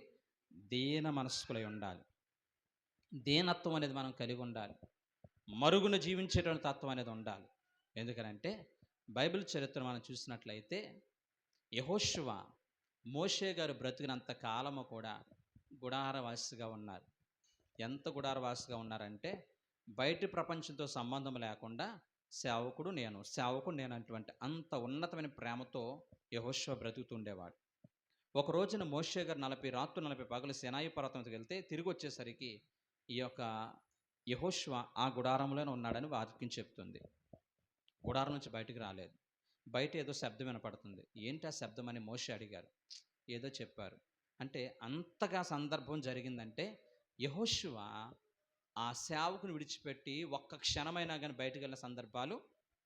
A: దీన మనస్కులై ఉండాలి. దీనత్వం అనేది మనం కలిగి ఉండాలి. మరుగున జీవించేటువంటి తత్వం అనేది ఉండాలి. ఎందుకనంటే బైబిల్ చరిత్ర మనం చూసినట్లయితే యెహోషువ మోషే గారు బ్రతికినంత కాలము కూడా గుడారవాసిగా ఉన్నారు. ఎంత గుడారవాసిగా ఉన్నారంటే బయటి ప్రపంచంతో సంబంధం లేకుండా సేవకుడు నేను అటువంటి అంత ఉన్నతమైన ప్రేమతో యెహోషువ బ్రతుకుతుండేవాడు. ఒక రోజున మోషే గారు 40 రాత్రులు 40 పగలు సీనాయి పర్వతంకి వెళ్తే తిరిగి వచ్చేసరికి ఈ యొక్క యెహోషువ ఆ గుడారంలోనే ఉన్నాడని వాక్యం చెప్తుంది. గుడారం నుంచి బయటికి రాలేదు. బయట ఏదో శబ్దం వినపడుతుంది. ఏంటి ఆ శబ్దం అని మోషే అడిగారు. ఏదో చెప్పారు. అంటే అంతగా సందర్భం జరిగిందంటే యెహోషువ ఆ సేవకుని విడిచిపెట్టి ఒక్క క్షణమైనా కానీ బయటకు వెళ్ళిన సందర్భాలు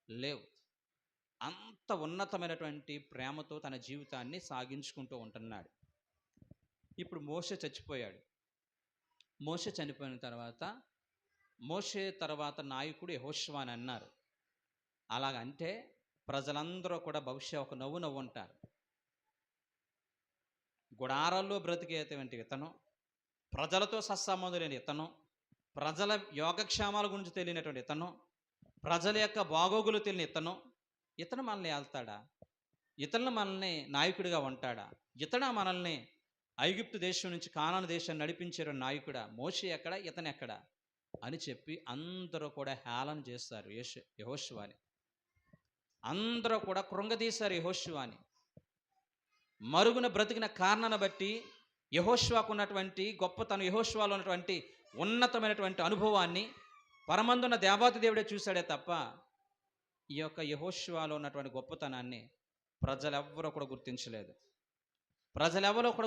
A: లేవు. అంత ఉన్నతమైనటువంటి ప్రేమతో తన జీవితాన్ని సాగించుకుంటూ ఉంటున్నాడు. ఇప్పుడు మోషే చచ్చిపోయాడు. మోషే చనిపోయిన తర్వాత మోషే తర్వాత నాయకుడు యెహోషువ అని అన్నారు. అలాగంటే ప్రజలందరూ కూడా బహుశా ఒక నవ్వు ఉంటారు. గుడారాల్లో బ్రతికేటువంటి ఇతను, ప్రజలతో సత్సంబంధం లేని ఇతను, ప్రజల యోగక్షేమాల గురించి తెలియనటువంటి ఇతను, ప్రజల యొక్క బాగోగులు తెలియని ఇతను మనల్ని ఏళ్తాడా? ఇతను మనల్ని నాయకుడిగా ఉంటాడా? ఇతను మనల్ని ఐగుప్తు దేశం నుంచి కానాను దేశాన్ని నడిపించే నాయకుడా? మోషే ఎక్కడ, ఇతను ఎక్కడ అని చెప్పి అందరూ కూడా హేళన చేస్తారు యెహోషువని. అందరూ కూడా కృంగదీశారు యెహోషువని. మరుగున బ్రతికిన కారణాన్ని బట్టి యెహోషువకు ఉన్నటువంటి గొప్పతనం, యెహోషువలో ఉన్నటువంటి ఉన్నతమైనటువంటి అనుభవాన్ని పరమందున్న దేవాతి దేవుడే చూశాడే తప్ప ఈ యొక్క యెహోషువలో ఉన్నటువంటి గొప్పతనాన్ని ప్రజలెవ్వరూ కూడా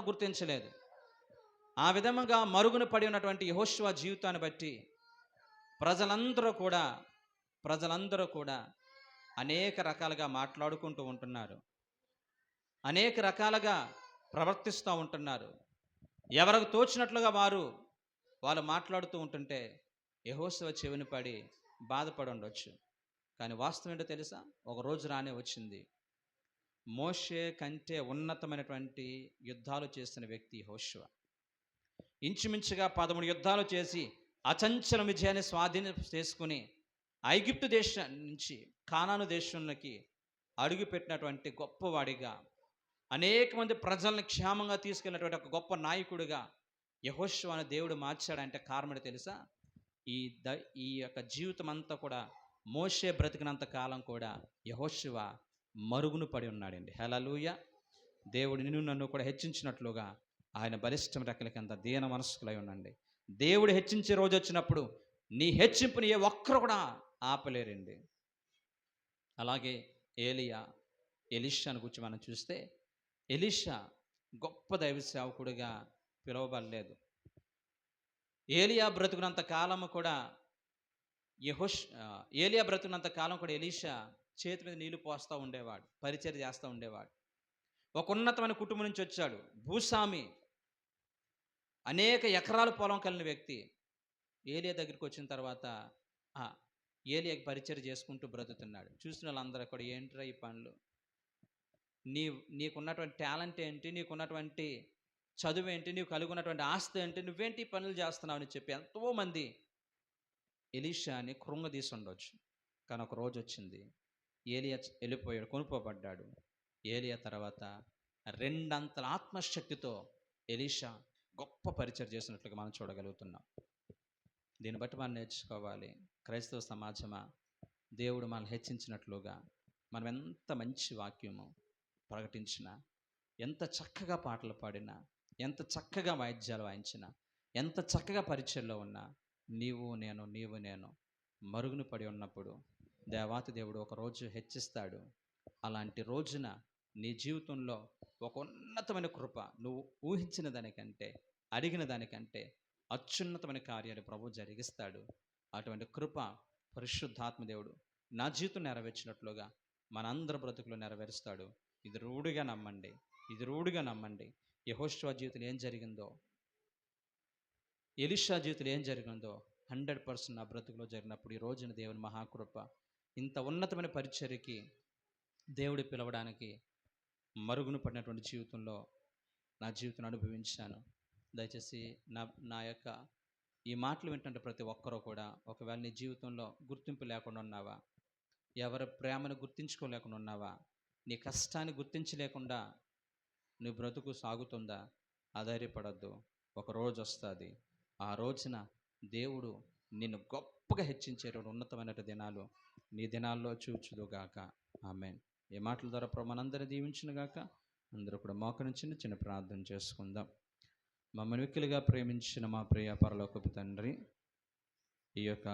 A: గుర్తించలేదు. ఆ విధముగా మరుగున పడి ఉన్నటువంటి యెహోషువ జీవితాన్ని బట్టి ప్రజలందరూ కూడా అనేక రకాలుగా మాట్లాడుకుంటూ ఉంటున్నారు. అనేక రకాలుగా ప్రవర్తిస్తూ ఉంటున్నారు. ఎవరికి తోచినట్లుగా వాళ్ళు మాట్లాడుతూ ఉంటుంటే యెహోషువ చెవిని పడి బాధపడి ఉండొచ్చు. కానీ వాస్తవం ఏంటో తెలుసా? ఒక రోజు రానే వచ్చింది. మోషే కంటే ఉన్నతమైనటువంటి యుద్ధాలు చేసిన వ్యక్తి యెహోషువ. ఇంచుమించుగా 13 యుద్ధాలు చేసి అచంచల విజయాన్ని స్వాధీనం చేసుకుని ఐగుప్తు దేశం నుంచి కానాను దేశంలోకి అడుగుపెట్టినటువంటి గొప్పవాడిగా, అనేక మంది ప్రజల్ని క్షేమంగా తీసుకెళ్ళినటువంటి ఒక గొప్ప నాయకుడిగా యెహోషువను దేవుడు మార్చాడంటే కారణం తెలుసా? ఈ యొక్క జీవితం అంతా కూడా మోషే బ్రతికినంత కాలం కూడా యెహోషువ మరుగున పడి ఉన్నాడండి. హల్లెలూయా. దేవుడు నిన్ను నన్ను కూడా హెచ్చించినట్లుగా ఆయన బలిష్టం రెక్కల కింద దీన మనస్కులై ఉండండి. దేవుడు హెచ్చించే రోజు వచ్చినప్పుడు నీ హెచ్చింపుని ఏ ఒక్కరు కూడా ఆపలేరండి. అలాగే ఎలీషాను గురించి మనం చూస్తే ఎలీషా గొప్ప దైవ సేవకుడిగా పిలువబడలేదు. ఏలియా బ్రతుకున్నంత కాలం కూడా ఎలీషా చేతి మీద నీళ్లు పోస్తూ ఉండేవాడు, పరిచర్య చేస్తూ ఉండేవాడు. ఒక ఉన్నతమైన కుటుంబం నుంచి వచ్చాడు, భూస్వామి, అనేక ఎకరాల పొలం కలిగిన వ్యక్తి. ఏలియా దగ్గరికి వచ్చిన తర్వాత ఏలియాకి పరిచర్య చేసుకుంటూ బ్రతుకుతున్నాడు. చూసిన వాళ్ళందరూ కూడా ఏంట్రా ఈ పనులు, నీకున్నటువంటి టాలెంట్ ఏంటి, నీకున్నటువంటి చదువు ఏంటి, నీవు కలిగి ఉన్నటువంటి ఆస్తి ఏంటి, నువ్వేంటి పనులు చేస్తున్నావు అని చెప్పి ఎంతోమంది ఎలీషాని కృంగదీసి ఉండొచ్చు. కానీ ఒక రోజు వచ్చింది, ఏలియా వెళ్ళిపోయాడు, కొనుక్కోబడ్డాడు. ఏలియా తర్వాత 2 అంతల ఆత్మశక్తితో ఎలీషా గొప్ప పరిచయం చేసినట్లుగా మనం చూడగలుగుతున్నాం. దీన్ని బట్టి మనం నేర్చుకోవాలి, క్రైస్తవ సమాజమా, దేవుడు మనల్ని హెచ్చించినట్లుగా మనం ఎంత మంచి వాక్యము ప్రకటించినా, ఎంత చక్కగా పాటలు పాడినా, ఎంత చక్కగా వాయిద్యాలు వాయించినా, ఎంత చక్కగా పరిచయంలో ఉన్నా, నీవు నేను మరుగున పడి ఉన్నప్పుడు దేవాతి దేవుడు ఒకరోజు హెచ్చిస్తాడు. అలాంటి రోజున నీ జీవితంలో ఒక ఉన్నతమైన కృప, నువ్వు ఊహించిన దానికంటే, అడిగిన దానికంటే అత్యున్నతమైన కార్యాలు ప్రభు జరిగిస్తాడు. అటువంటి కృప పరిశుద్ధాత్మ దేవుడు నా జీవితం నెరవేర్చినట్లుగా మనందరి బ్రతుకులు నెరవేరుస్తాడు. ఇది రూఢిగా నమ్మండి, ఇది రూఢిగా నమ్మండి. యెహోషువ జీవితంలో ఏం జరిగిందో, ఎలీషా జీవితంలో ఏం జరిగిందో 100% నా బ్రతుకులో జరిగినప్పుడు ఈ రోజున దేవుని మహాకృప, ఇంత ఉన్నతమైన పరిచర్యకి దేవుడు పిలవడానికి మరుగున పడినటువంటి జీవితంలో నా జీవితం అనుభవించాను. దయచేసి నా నా యొక్క ఈ మాటలు వింటుంటే ప్రతి ఒక్కరూ కూడా, ఒకవేళ నీ జీవితంలో గుర్తింపు లేకుండా ఉన్నావా, ఎవరి ప్రేమను గుర్తించుకోలేకుండా ఉన్నావా, నీ కష్టాన్ని గుర్తించలేకుండా నీ బ్రతుకు సాగుతుందా, ఆధైర్యపడద్దు. ఒక రోజు వస్తుంది, ఆ రోజున దేవుడు నిన్ను గొప్పగా హెచ్చించేటువంటి ఉన్నతమైన దినాలు నీ దినాల్లో చూచుదుగాక. ఆమేన్. ఈ మాటల ద్వారా ప్రభు మనందరినీ దీవించునుగాక. అందరూ కూడా మోకరించి చిన్న ప్రార్థన చేసుకుందాం. మమ్మల్ని మిక్కిలిగా ప్రేమించిన మా ప్రియ పరలోకపు తండ్రి, ఈ యొక్క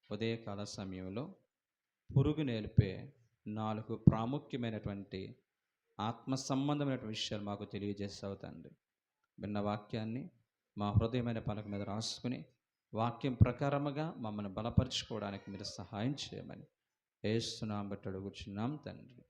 A: ఉదయకాల సమయంలో పురుగు నేర్పే 4 ప్రాముఖ్యమైనటువంటి ఆత్మ సంబంధమైనటువంటి విషయాలు మాకు తెలియజేస్తావు తండ్రి. విన్న వాక్యాన్ని మా హృదయమైన పలక మీద రాసుకుని వాక్యం ప్రకారముగా మమ్మల్ని బలపరుచుకోవడానికి మీరు సహాయం చేయమని యేసు నామమున బట్టి అడుగుచున్నాం తండ్రి.